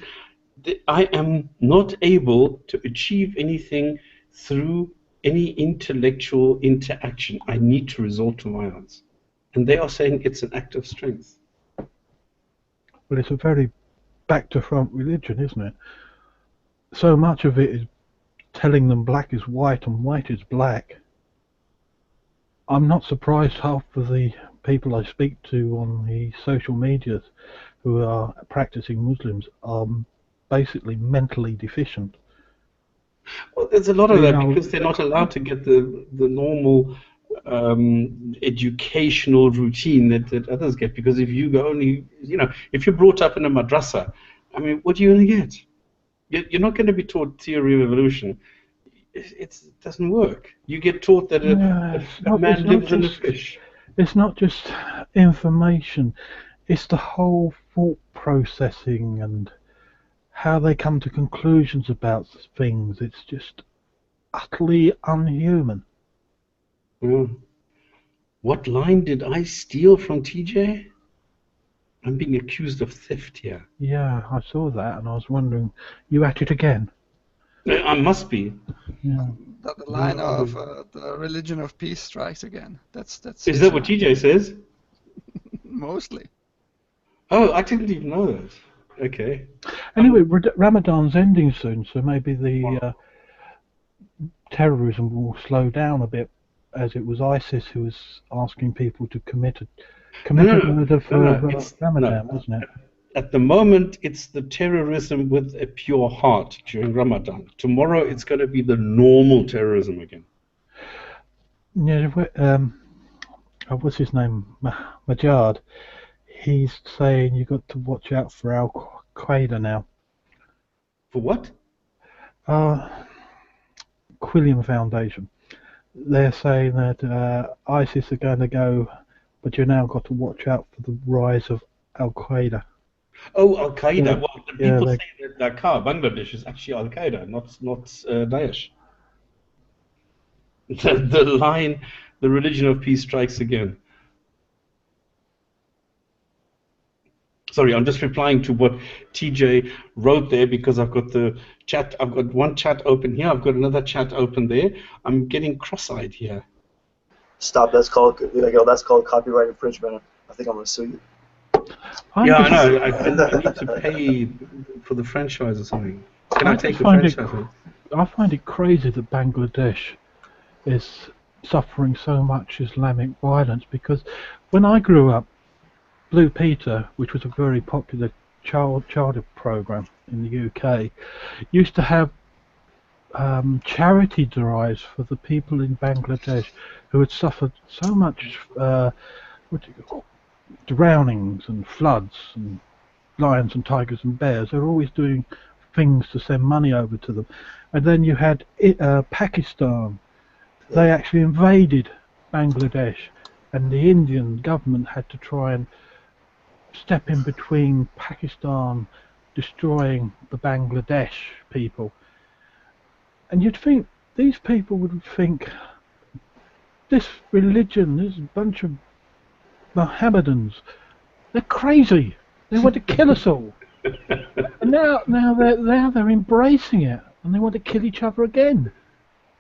I am not able to achieve anything through any intellectual interaction. I need to resort to violence. And they are saying it's an act of strength. Well, it's a very back-to-front religion, isn't it? So much of it is telling them black is white and white is black. I'm not surprised half of the people I speak to on the social medias who are practicing Muslims are basically mentally deficient. Well, there's a lot of that because they're not allowed to get the normal educational routine that others get. Because if you go only, if you're brought up in a madrasa, I mean, what are you going to get? You're not going to be taught theory of evolution. It doesn't work. You get taught that a man lives in a fish. It's not just information. It's the whole thought processing and how they come to conclusions about things. It's just utterly unhuman. Yeah. What line did I steal from TJ? I'm being accused of theft here. Yeah, I saw that and I was wondering, you at it again? I must be. Yeah. The line of the religion of peace strikes again. That's. Is that what TJ says? Mostly. Oh, I didn't even know that. Okay. Anyway, Ramadan's ending soon, so maybe the terrorism will slow down a bit, as it was ISIS who was asking people to commit a murder for Ramadan, wasn't it? At the moment, it's the terrorism with a pure heart during Ramadan. Tomorrow, it's going to be the normal terrorism again. Yeah, what's his name? Majad. He's saying you've got to watch out for Al-Qaeda now. For what? Quilliam Foundation. They're saying that ISIS are going to go, but you've now got to watch out for the rise of Al-Qaeda. Oh, Al-Qaeda. Yeah. Well, people say that Dhaka, Bangladesh, is actually Al-Qaeda, not Daesh. The line, the religion of peace strikes again. Sorry, I'm just replying to what TJ wrote there because I've got the chat. I've got one chat open here. I've got another chat open there. I'm getting cross-eyed here. Stop. That's called copyright infringement. I think I'm going to sue you. I'm Yeah, I just- know. I need to pay for the franchise or something. Can I I take just the find it franchise? I find it crazy that Bangladesh is suffering so much Islamic violence, because when I grew up, Blue Peter, which was a very popular child program in the UK, used to have charity drives for the people in Bangladesh who had suffered so much what do you call, drownings and floods and lions and tigers and bears. They were always doing things to send money over to them. And then you had Pakistan. They actually invaded Bangladesh, and the Indian government had to try and step in between Pakistan destroying the Bangladesh people. And you'd think these people would think this religion, this bunch of Mohammedans, they're crazy. They want to kill us all. And now they're embracing it, and they want to kill each other again.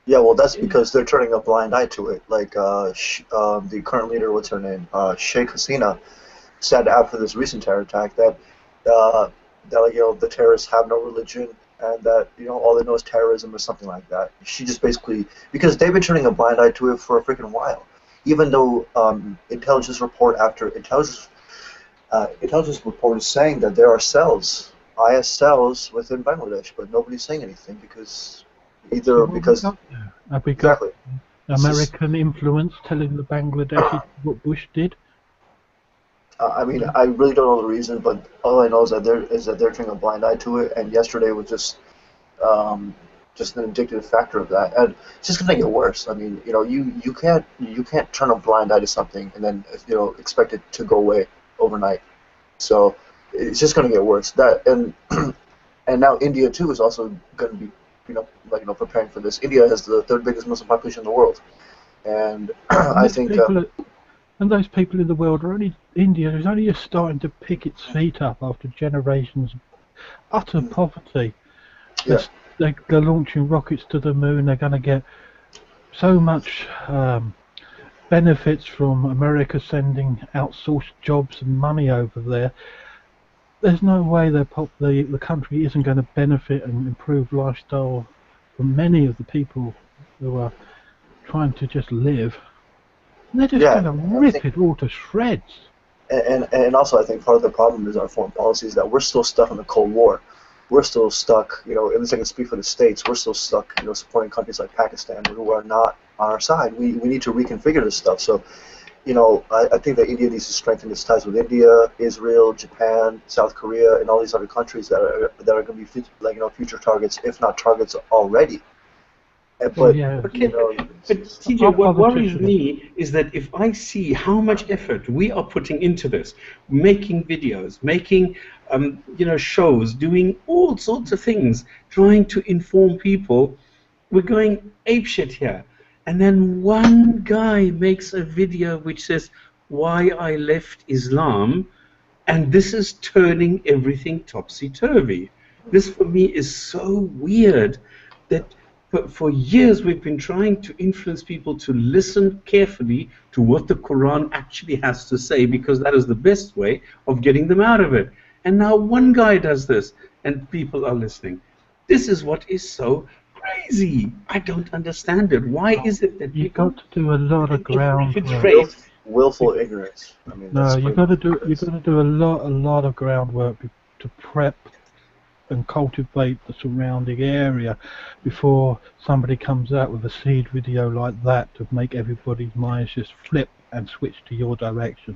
Yeah, well, that's because they're turning a blind eye to it. Like the current leader, what's her name, Sheikh Hasina, said after this recent terror attack that the terrorists have no religion, and that all they know is terrorism or something like that. She just basically, because they've been turning a blind eye to it for a freaking while, even though intelligence report after intelligence report is saying that there are cells, IS cells within Bangladesh, but nobody's saying anything because So have we got exactly. American influence telling the Bangladeshis what Bush did? I mean, I really don't know the reason, but all I know is that they're turning a blind eye to it, and yesterday was just an indicative factor of that, and it's just gonna get worse. I mean, you can't turn a blind eye to something and then expect it to go away overnight. So it's just gonna get worse. That and now India too is also gonna be preparing for this. India has the third biggest Muslim population in the world, and I think. And those people in the world are only India is only just starting to pick its feet up after generations of utter poverty. Yeah. They're launching rockets to the moon. They're going to get so much benefits from America sending outsourced jobs and money over there. There's no way the country isn't going to benefit and improve lifestyle for many of the people who are trying to just live. And they're just going to rip it all to shreds. And also, I think part of the problem is our foreign policy is that we're still stuck in the Cold War. We're still stuck, at least I can speak for the States, we're still stuck, supporting countries like Pakistan who are not on our side. We need to reconfigure this stuff. So, I think that India needs to strengthen its ties with India, Israel, Japan, South Korea, and all these other countries that are going to be future targets, if not targets already. But TJ, what worries me is that if I see how much effort we are putting into this, making videos, making shows, doing all sorts of things, trying to inform people, we're going apeshit here. And then one guy makes a video which says why I left Islam, and this is turning everything topsy-turvy. This for me is so weird that for years we've been trying to influence people to listen carefully to what the Quran actually has to say, because that is the best way of getting them out of it. And now one guy does this and people are listening. This is what is so crazy. I don't understand it. Why is it that you've got to do a lot of groundwork? Willful ignorance. I mean, no, you've got to do a lot of groundwork to prep and cultivate the surrounding area before somebody comes out with a seed video like that to make everybody's minds just flip and switch to your direction.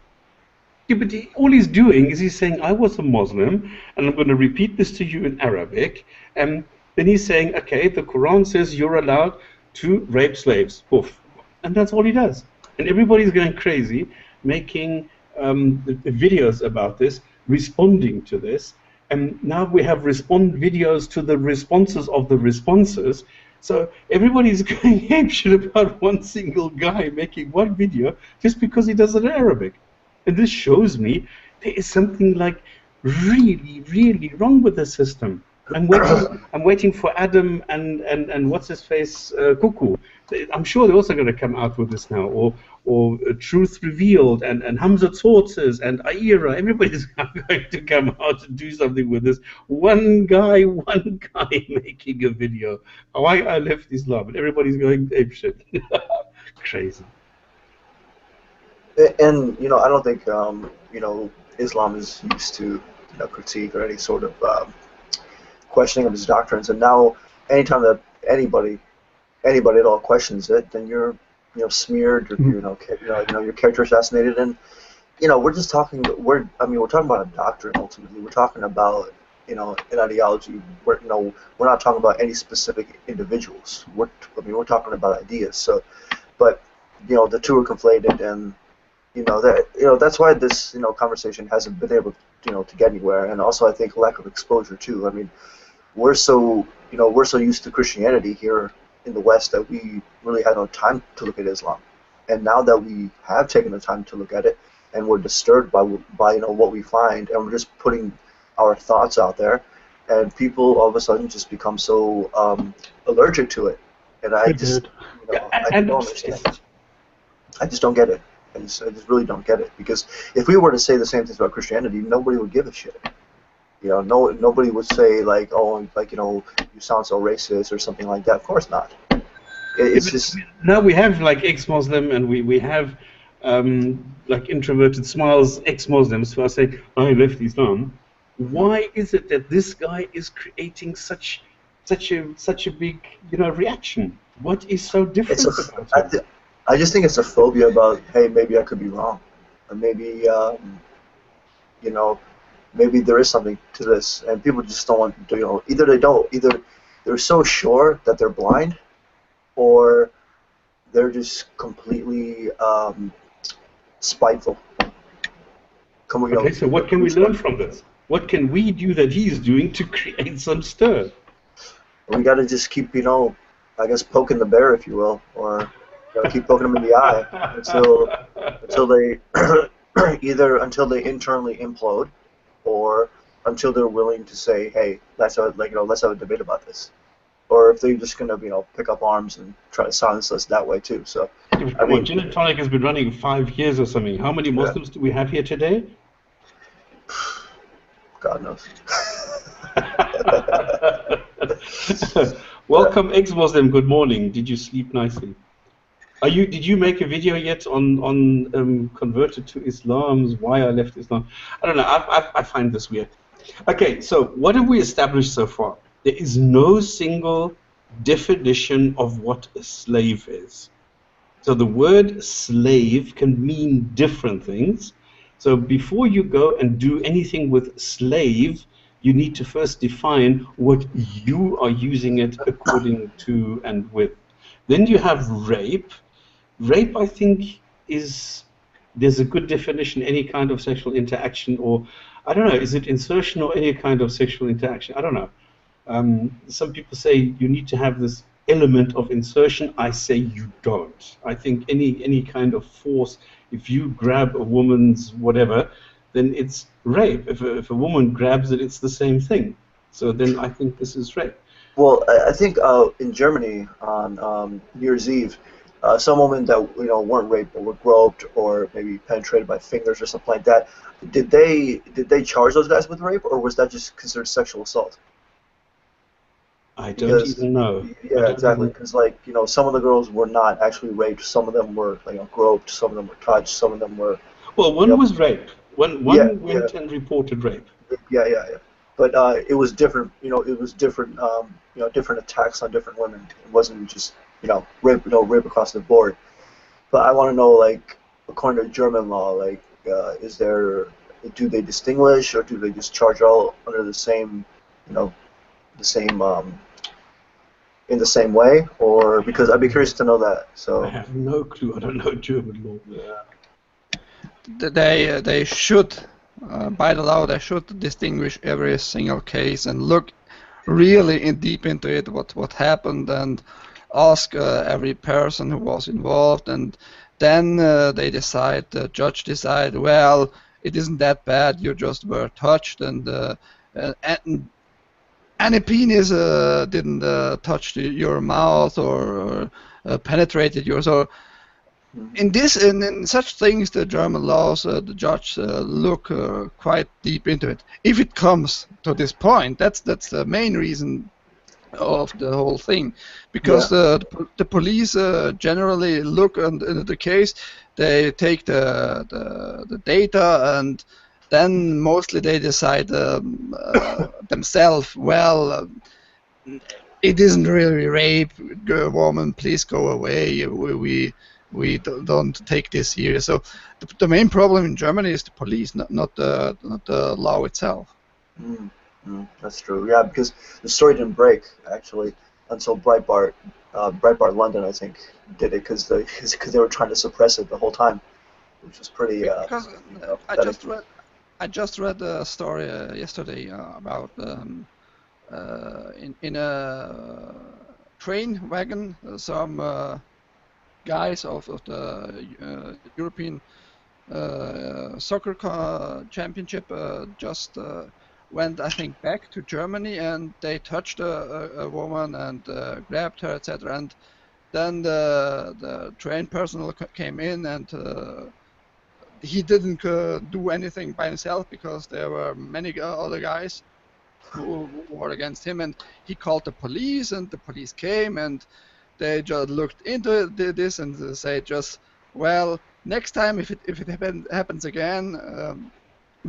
Yeah, but all he's doing is he's saying, I was a Muslim, and I'm going to repeat this to you in Arabic. And then he's saying, okay, the Quran says you're allowed to rape slaves. Poof. And that's all he does. And everybody's going crazy, making videos about this, responding to this. And now we have videos to the responses of the responses. So everybody's going apeshit about one single guy making one video just because he does it in Arabic. And this shows me there is something like really, really wrong with the system. I'm waiting for Adam and what's his face, Cuckoo. I'm sure they're also going to come out with this now, or Truth Revealed and Hamza Tortoise and Aira. Everybody's going to come out and do something with this. One guy making a video. Why I left Islam, and everybody's going apeshit. Crazy. And I don't think Islam is used to critique or any sort of questioning of his doctrines. And now, anytime that anybody at all questions it, then you're smeared, or your character assassinated. And we're just talking. We're talking about a doctrine ultimately. We're talking about an ideology. We're not talking about any specific individuals. We're talking about ideas. So, but the two are conflated, and that's why this conversation hasn't been able to get anywhere. And also, I think lack of exposure too. I mean, we're so used to Christianity here in the West that we really had no time to look at Islam. And now that we have taken the time to look at it, and we're disturbed by what we find, and we're just putting our thoughts out there, and people all of a sudden just become so allergic to it. And I just I don't understand. I just don't get it. I just really don't get it, because if we were to say the same things about Christianity, nobody would give a shit. Nobody would say you sound so racist or something like that. Of course not. It's just now we have like ex-Muslim, and we have like introverted smiles ex-Muslims who are saying, I left Islam. Why is it that this guy is creating such a big reaction? What is so different about it? I just think it's a phobia about, hey, maybe I could be wrong, or maybe maybe there is something to this, and people just don't want to. Either they're so sure that they're blind, or they're just completely spiteful. Okay, so what can we learn from this? What can we do that he's doing to create some stir? We got to just keep, I guess, poking the bear, if you will, or keep poking them in the eye until they either until they internally implode, or until they're willing to say, hey, let's have a debate about this, or if they're just gonna pick up arms and try to silence us that way too. So Jinn&Tonic has been running 5 years or something. How many Muslims do we have here today? God knows. Welcome, ex-Muslim. Good morning. Did you sleep nicely? Did you make a video yet on converted to Islam's why I left Islam? I don't know. I find this weird. Okay, so what have we established so far? There is no single definition of what a slave is. So the word slave can mean different things. So before you go and do anything with slave, you need to first define what you are using it according to and with. Then you have rape. Rape, I think, there's a good definition, any kind of sexual interaction, or, I don't know, is it insertion or any kind of sexual interaction? I don't know. Some people say you need to have this element of insertion. I say you don't. I think any kind of force, if you grab a woman's whatever, then it's rape. If a woman grabs it, it's the same thing. So then I think this is rape. Well, I think in Germany on New Year's Eve, some women that weren't raped but were groped or maybe penetrated by fingers or something like that, did they charge those guys with rape, or was that just considered sexual assault? I don't even know. Yeah, exactly. Because some of the girls were not actually raped. Some of them were groped. Some of them were touched. Some of them were. Well, one was raped. One went and reported rape. Yeah. But it was different. It was different. Different attacks on different women. It wasn't just rape across the board. But I want to know, according to German law, do they distinguish, or do they just charge all under the same, in the same way? Or because I'd be curious to know that. So I have no clue. I don't know German law. Yeah. They should, by the law, they should distinguish every single case and look really deep into it, what happened, and ask every person who was involved, and then the judge decide, well, it isn't that bad, you just were touched, and any penis didn't touch your mouth or penetrated yours. Or in such things, the German laws, the judge look quite deep into it. If it comes to this point, that's the main reason of the whole thing, because the police generally look into the case. They take the data, and then mostly they decide themselves. Well, it isn't really rape, woman. Please go away. We don't take this serious. So the main problem in Germany is the police, not the law itself. That's true. Yeah, because the story didn't break actually until Breitbart London, I think, did it because they were trying to suppress it the whole time, which was pretty. Because I just read a story yesterday about in a train wagon some guys of the European soccer championship just went, I think, back to Germany, and they touched a woman and grabbed her, etc. And then the train personnel came in, and he didn't do anything by himself because there were many other guys who were against him, and he called the police, and the police came, and they just looked into this and said just, well, next time if it happens again,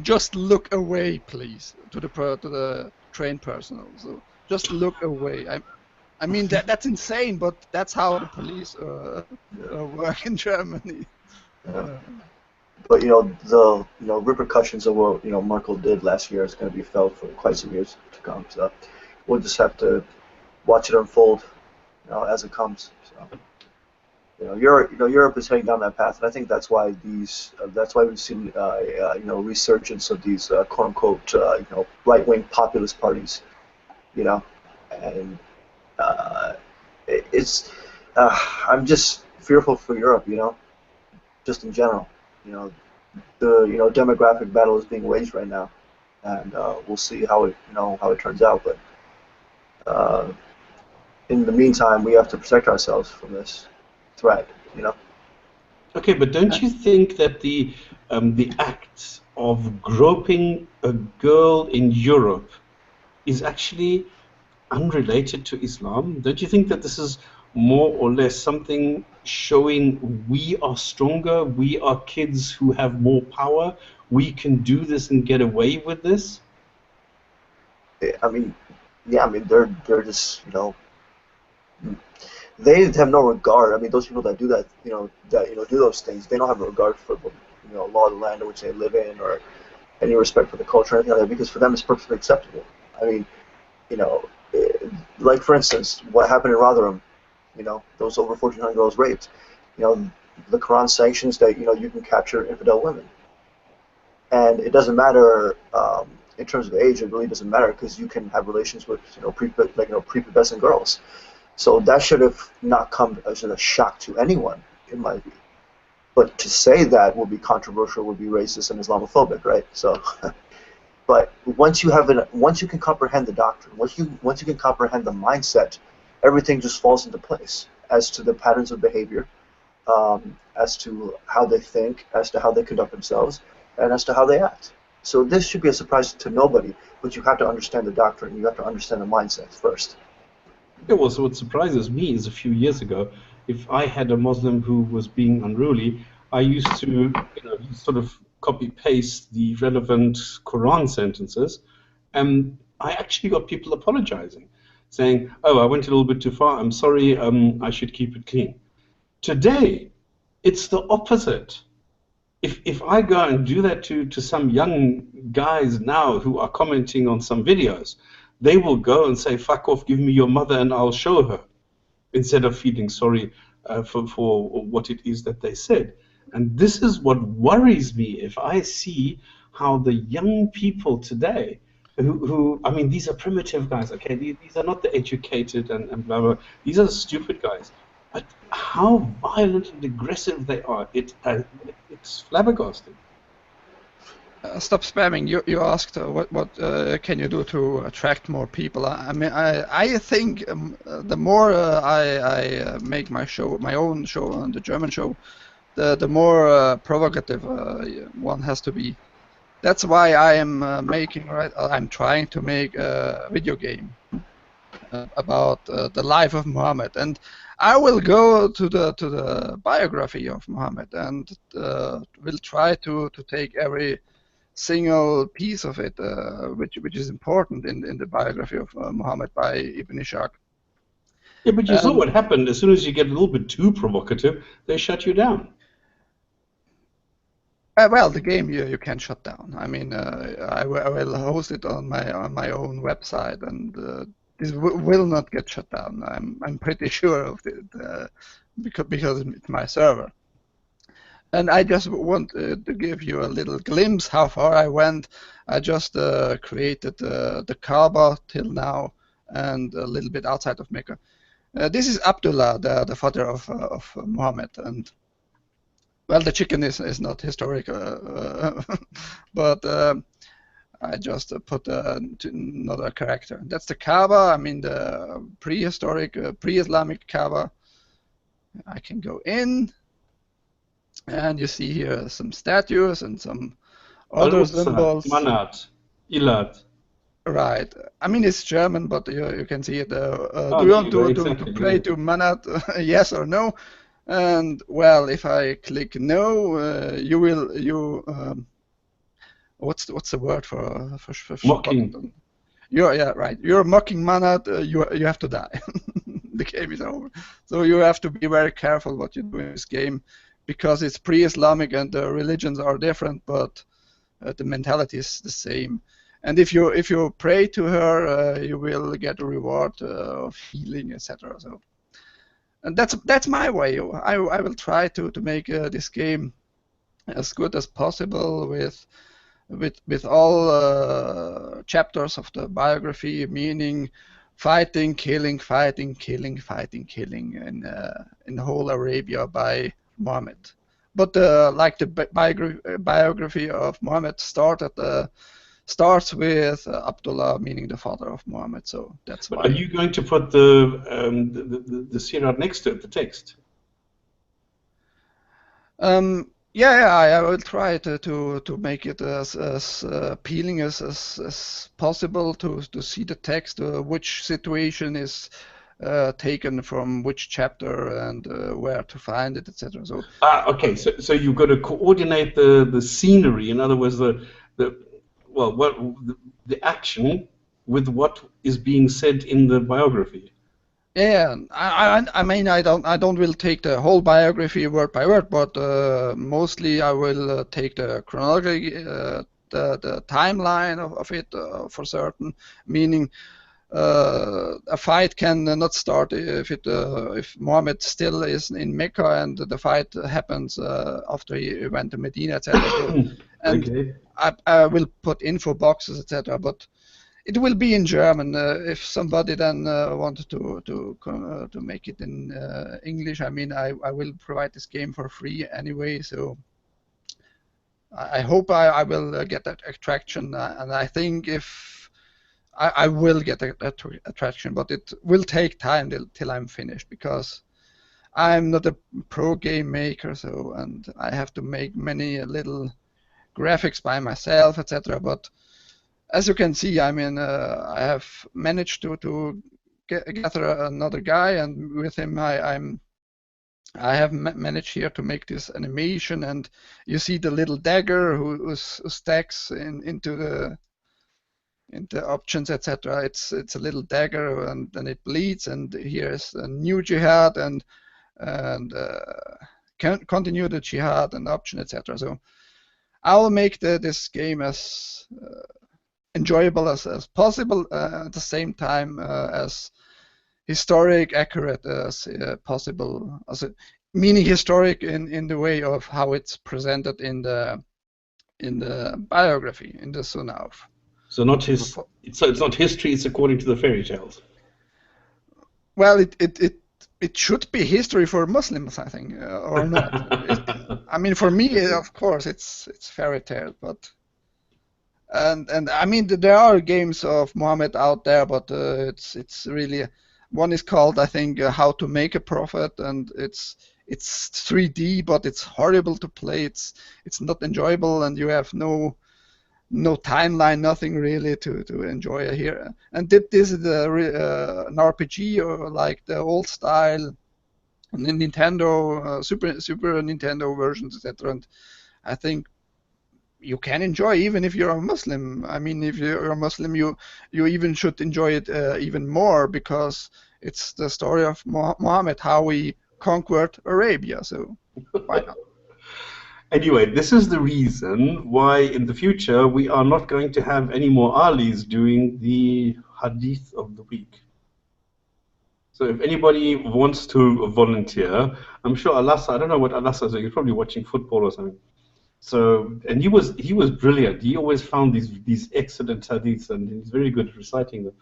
just look away, please, to the train personnel. So just look away. I mean that's insane, but that's how the police work in Germany. But the repercussions of what Merkel did last year is going to be felt for quite some years to come. So we'll just have to watch it unfold, as it comes. So Europe is heading down that path, and I think that's why we've seen resurgence of these quote unquote right-wing populist parties, and it's I'm just fearful for Europe, just in general. The demographic battle is being waged right now, and we'll see how it turns out. But in the meantime, we have to protect ourselves from this threat. Okay, but don't you think that the act of groping a girl in Europe is actually unrelated to Islam? Don't you think that this is more or less something showing we are stronger, we are kids who have more power, we can do this and get away with this? I mean, yeah, I mean they're just they have no regard. I mean, those people that do that, do those things, they don't have a regard for the law of the land in which they live in, or any respect for the culture or anything like that, because for them it's perfectly acceptable. I mean, like for instance, what happened in Rotherham, those over 1,400 girls raped. The Qur'an sanctions that you can capture infidel women, and it doesn't matter in terms of age. It really doesn't matter because you can have relations with prepubescent girls. So that should have not come as a shock to anyone, in my view. But to say that will be controversial, would be racist and Islamophobic, right? So, but once you can comprehend the doctrine, once you can comprehend the mindset, everything just falls into place as to the patterns of behavior, as to how they think, as to how they conduct themselves, and as to how they act. So this should be a surprise to nobody, but you have to understand the doctrine. You have to understand the mindset first. Yeah, well, so what surprises me is a few years ago, if I had a Muslim who was being unruly, I used to sort of copy-paste the relevant Quran sentences, and I actually got people apologizing, saying, oh, I went a little bit too far, I'm sorry, I should keep it clean. Today, it's the opposite. If I go and do that to some young guys now who are commenting on some videos, they will go and say, fuck off, give me your mother and I'll show her, instead of feeling sorry for what it is that they said. And this is what worries me if I see how the young people today, who I mean, these are primitive guys, okay? These are not the educated and blah, blah. These are stupid guys. But how violent and aggressive they are, it's flabbergasting. Stop spamming. You asked what can you do to attract more people. I mean, I think the more I make my own show on the German show, the more provocative one has to be. That's why I am I'm trying to make a video game about the life of Muhammad, and I will go to the biography of Muhammad and will try to take every single piece of it, which is important in the biography of Muhammad by Ibn Ishaq. Yeah, but you saw what happened. As soon as you get a little bit too provocative, they shut you down. Well, the game you can shut down. I mean, I will host it on my own website, and this will not get shut down. I'm pretty sure of it because it's my server. And I just want to give you a little glimpse how far I went. I just created the Kaaba till now, and a little bit outside of Mecca. This is Abdullah, the father of Muhammad, and well, the chicken is not historic, but I just put another character. That's the Kaaba. I mean, the prehistoric, pre-Islamic Kaaba. I can go in, and you see here some statues and some other symbols. Manat, Ilat. Right. I mean, it's German, but you can see it. Do you want to pray to Manat? Yes or no? And well, if I click no, what's the word for mocking? Yeah, right. You're mocking Manat. You have to die. The game is over. So you have to be very careful what you do in this game, because it's pre-Islamic and the religions are different, but the mentality is the same. And if you pray to her, you will get a reward of healing, etc. So. And that's my way. I will try to make this game as good as possible with all chapters of the biography, meaning fighting, killing, fighting, killing, fighting, killing in the whole Arabia by Muhammad. But like the biography of Muhammad starts with Abdullah, meaning the father of Muhammad. So that's why. Are you going to put the Sirah next to it, the text? Yeah, I will try to make it as appealing as possible to see the text, which situation is taken from which chapter and where to find it, etc. So. Okay. So you've got to coordinate the scenery. In other words, the action with what is being said in the biography. Yeah, I mean, I don't will take the whole biography word by word, but mostly I will take the chronology, the timeline of it for certain. Meaning, a fight can not start if Muhammad still is in Mecca and the fight happens after he went to Medina, etc. And okay. I will put info boxes, etc. But it will be in German. If somebody then wanted to make it in English, I mean, I will provide this game for free anyway. So I hope I will get that attraction, and I think if I will get that attraction, but it will take time till I'm finished, because I'm not a pro game maker, so and I have to make many little graphics by myself, etc. But as you can see, I mean, I have managed to gather another guy, and with him I have managed here to make this animation, and you see the little dagger who stacks into the options, etc. It's a little dagger, and then it bleeds, and here's a new jihad and continue the jihad and option, etc. So I'll make this game as enjoyable as possible, at the same time as historic accurate as possible, meaning historic in the way of how it's presented in the biography, in the Sunnah. So it's not history, it's according to the fairy tales. Well, it should be history for Muslims, I think, or not. I mean, for me, of course, it's fairy tale, but And I mean there are games of Muhammad out there, but it's really one is called I think How to Make a Prophet, and it's 3D, but it's horrible to play. It's not enjoyable, and you have no timeline, nothing really to enjoy here. And this is an RPG or like the old style Nintendo, Super Nintendo versions, etc. And I think you can enjoy even if you're a Muslim. I mean, if you're a Muslim, you even should enjoy it even more, because it's the story of Muhammad, how he conquered Arabia. So why not? Anyway, this is the reason why in the future we are not going to have any more Alis doing the Hadith of the week. So if anybody wants to volunteer, I'm sure Alassa, I don't know what Alassa is doing, he's probably watching football or something. So, and he was brilliant. He always found these excellent hadiths, and he's very good at reciting them.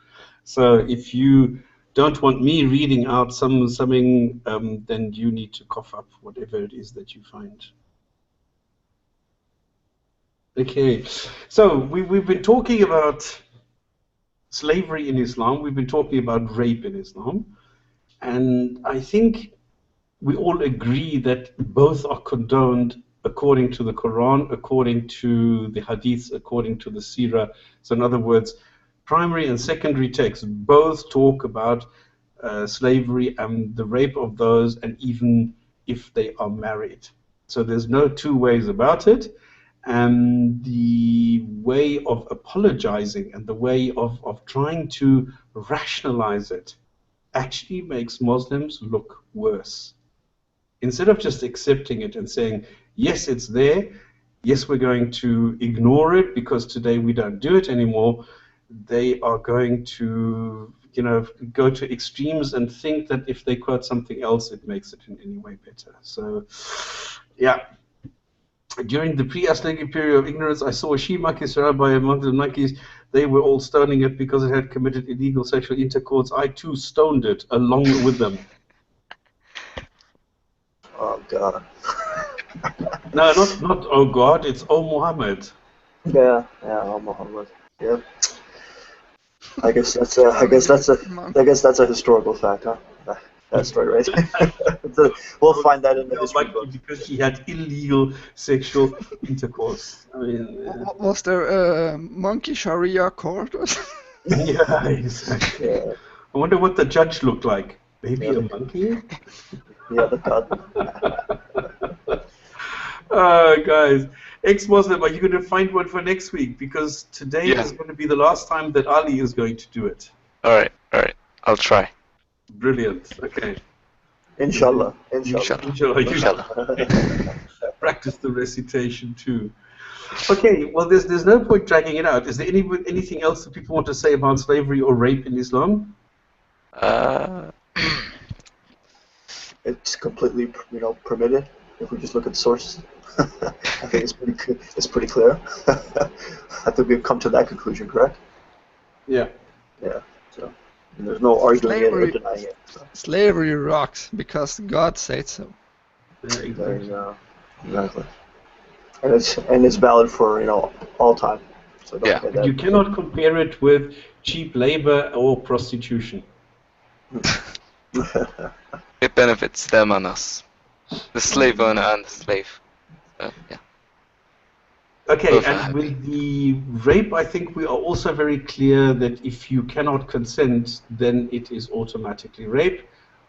So if you don't want me reading out something, then you need to cough up whatever it is that you find. Okay, so we've been talking about slavery in Islam. We've been talking about rape in Islam, and I think we all agree that both are condoned according to the Qur'an, according to the Hadiths, according to the Seerah. So in other words, primary and secondary texts both talk about slavery and the rape of those, and even if they are married. So there's no two ways about it. And the way of apologizing and the way of trying to rationalize it actually makes Muslims look worse. Instead of just accepting it and saying, yes, it's there, yes, we're going to ignore it because today we don't do it anymore, they are going to, go to extremes and think that if they quote something else, it makes it in any way better. So, yeah. During the pre-Islamic period of ignorance, I saw a she-monkey surrounded by among the monkeys. They were all stoning it because it had committed illegal sexual intercourse. I too stoned it along with them. Oh God. No, not oh God, it's oh Muhammad. Yeah, oh Muhammad. Yeah. I guess that's a historical fact, huh? That story right there. We'll find that in the history book. Because he had illegal sexual intercourse. I mean, was there a monkey Sharia court? yeah, exactly. Yeah. I wonder what the judge looked like. Maybe a monkey? Yeah, the god. Guys, ex-Muslim, are you going to find one for next week? Because today is going to be the last time that Ali is going to do it. All right. I'll try. Brilliant. Okay. Inshallah. Practice the recitation too. Okay. Well, there's no point dragging it out. Is there anything else that people want to say about slavery or rape in Islam? It's completely, permitted. If we just look at the sources, I think it's pretty clear. I think we've come to that conclusion, correct? Yeah. Yeah. So. And there's no arguing it or denying it. So. Slavery rocks because God said so. Yeah, exactly. Exactly. And it's valid for all time. So you cannot compare it with cheap labor or prostitution. It benefits them and us, the slave owner and the slave. Yeah. Okay, both and with the rape, I think we are also very clear that if you cannot consent, then it is automatically rape.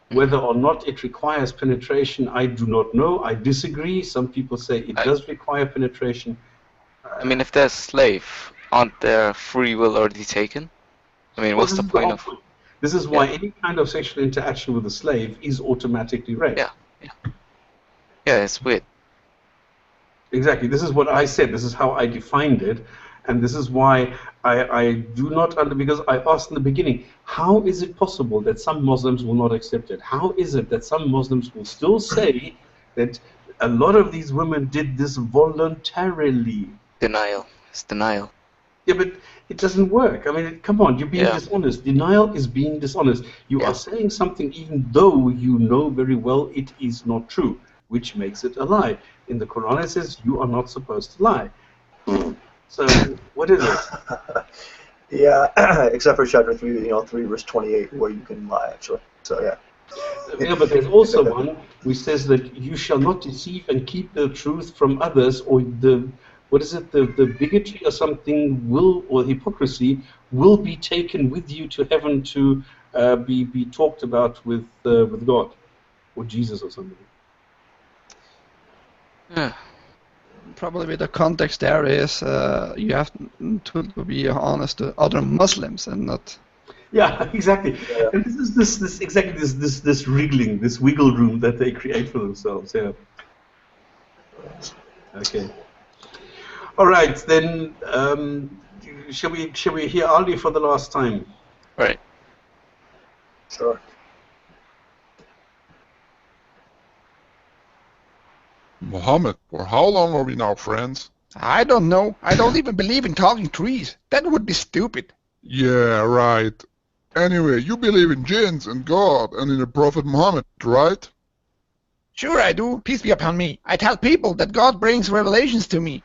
Whether or not it requires penetration, I do not know. I disagree. Some people say it does require penetration. I mean, if they're a slave, aren't their free will already taken? I mean, what's the point of... This is why any kind of sexual interaction with a slave is automatically rape. Yeah, it's weird. Exactly. This is what I said. This is how I defined it. And this is why I do not, because I asked in the beginning, how is it possible that some Muslims will not accept it? How is it that some Muslims will still say that a lot of these women did this voluntarily? Denial. It's denial. Yeah, but it doesn't work. I mean, come on, you're being dishonest. Denial is being dishonest. You are saying something even though you know very well it is not true, which makes it a lie. In the Quran it says you are not supposed to lie. So what is it? Yeah, except for chapter 3, 3 verse 28, where you can lie, actually. So, yeah. Yeah, but there's also one which says that you shall not deceive and keep the truth from others, or what is it, the bigotry or something or hypocrisy will be taken with you to heaven to be talked about with God or Jesus or something. Yeah. Probably the context there is you have to be honest to other Muslims and not. Yeah, exactly. Yeah. And this is exactly this wriggling, this wiggle room that they create for themselves. Yeah. Okay. All right, then. Shall we hear Ali for the last time? Right. Sure. Mohammed, for how long are we now friends? I don't know. I don't even believe in talking trees. That would be stupid. Yeah, right. Anyway, you believe in jinns and God and in the Prophet Muhammad, right? Sure I do. Peace be upon me. I tell people that God brings revelations to me.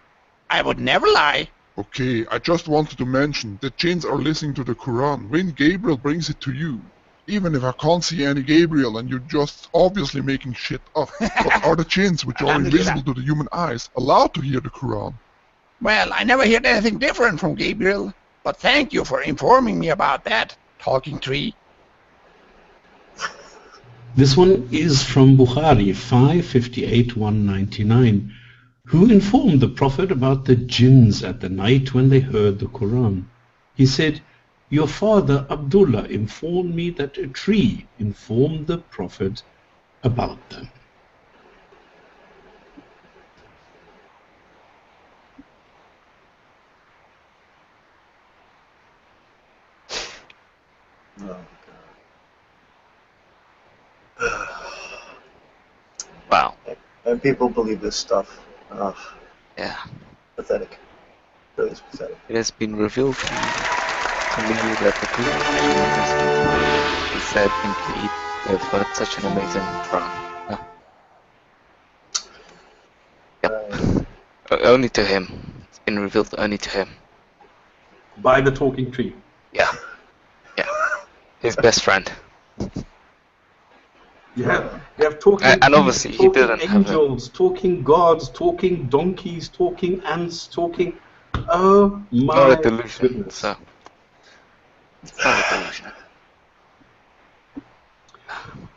I would never lie. Okay, I just wanted to mention that jinns are listening to the Quran when Gabriel brings it to you. Even if I can't see any Gabriel and you're just obviously making shit up, but are the jinns, which are invisible to the human eyes, allowed to hear the Quran? Well, I never heard anything different from Gabriel. But thank you for informing me about that, talking tree. This one is from Bukhari 558-199. Who informed the Prophet about the jinns at the night when they heard the Quran? He said, your father Abdullah informed me that a tree informed the Prophet about them. Oh, Wow. and people believe this stuff. Yeah. Pathetic. Really is pathetic. It has been revealed to me that the Quran is said indeed they've heard such an amazing Quran. Yep. Only to him. It's been revealed only to him. By the talking tree. Yeah. Yeah. His best friend. You have talking And obviously trees, he talking didn't have angels, talking gods, talking donkeys, talking ants, talking. Oh my not a delusion. goodness! So it's not a delusion.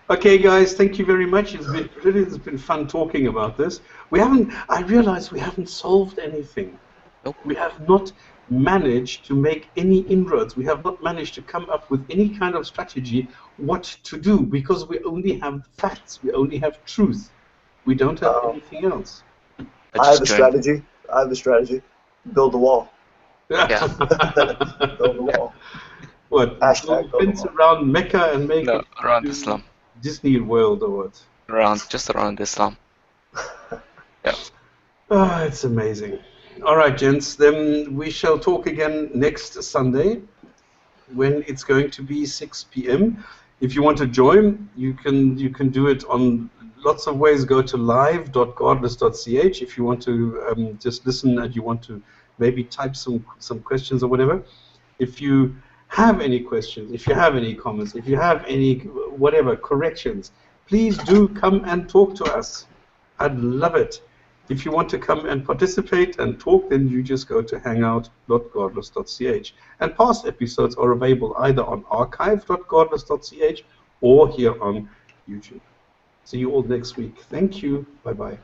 Okay, guys, thank you very much. It's been fun talking about this. I realize we haven't solved anything. Nope. We have not managed to make any inroads. We have not managed to come up with any kind of strategy what to do, because we only have facts. We only have truth. We don't have anything else. I have a strategy. Build a wall. Yeah. Build a wall. What? Hashtag Build a fence around Mecca and make No, it around to Islam. Disney World or what? Just around Islam. Yeah. Oh, it's amazing. All right, gents. Then we shall talk again next Sunday, when it's going to be 6 p.m. If you want to join, you can do it on lots of ways. Go to live.godless.ch if you want to just listen and you want to maybe type some questions or whatever. If you have any questions, if you have any comments, if you have any whatever corrections, please do come and talk to us. I'd love it. If you want to come and participate and talk, then you just go to hangout.godless.ch. And past episodes are available either on archive.godless.ch or here on YouTube. See you all next week. Thank you. Bye-bye.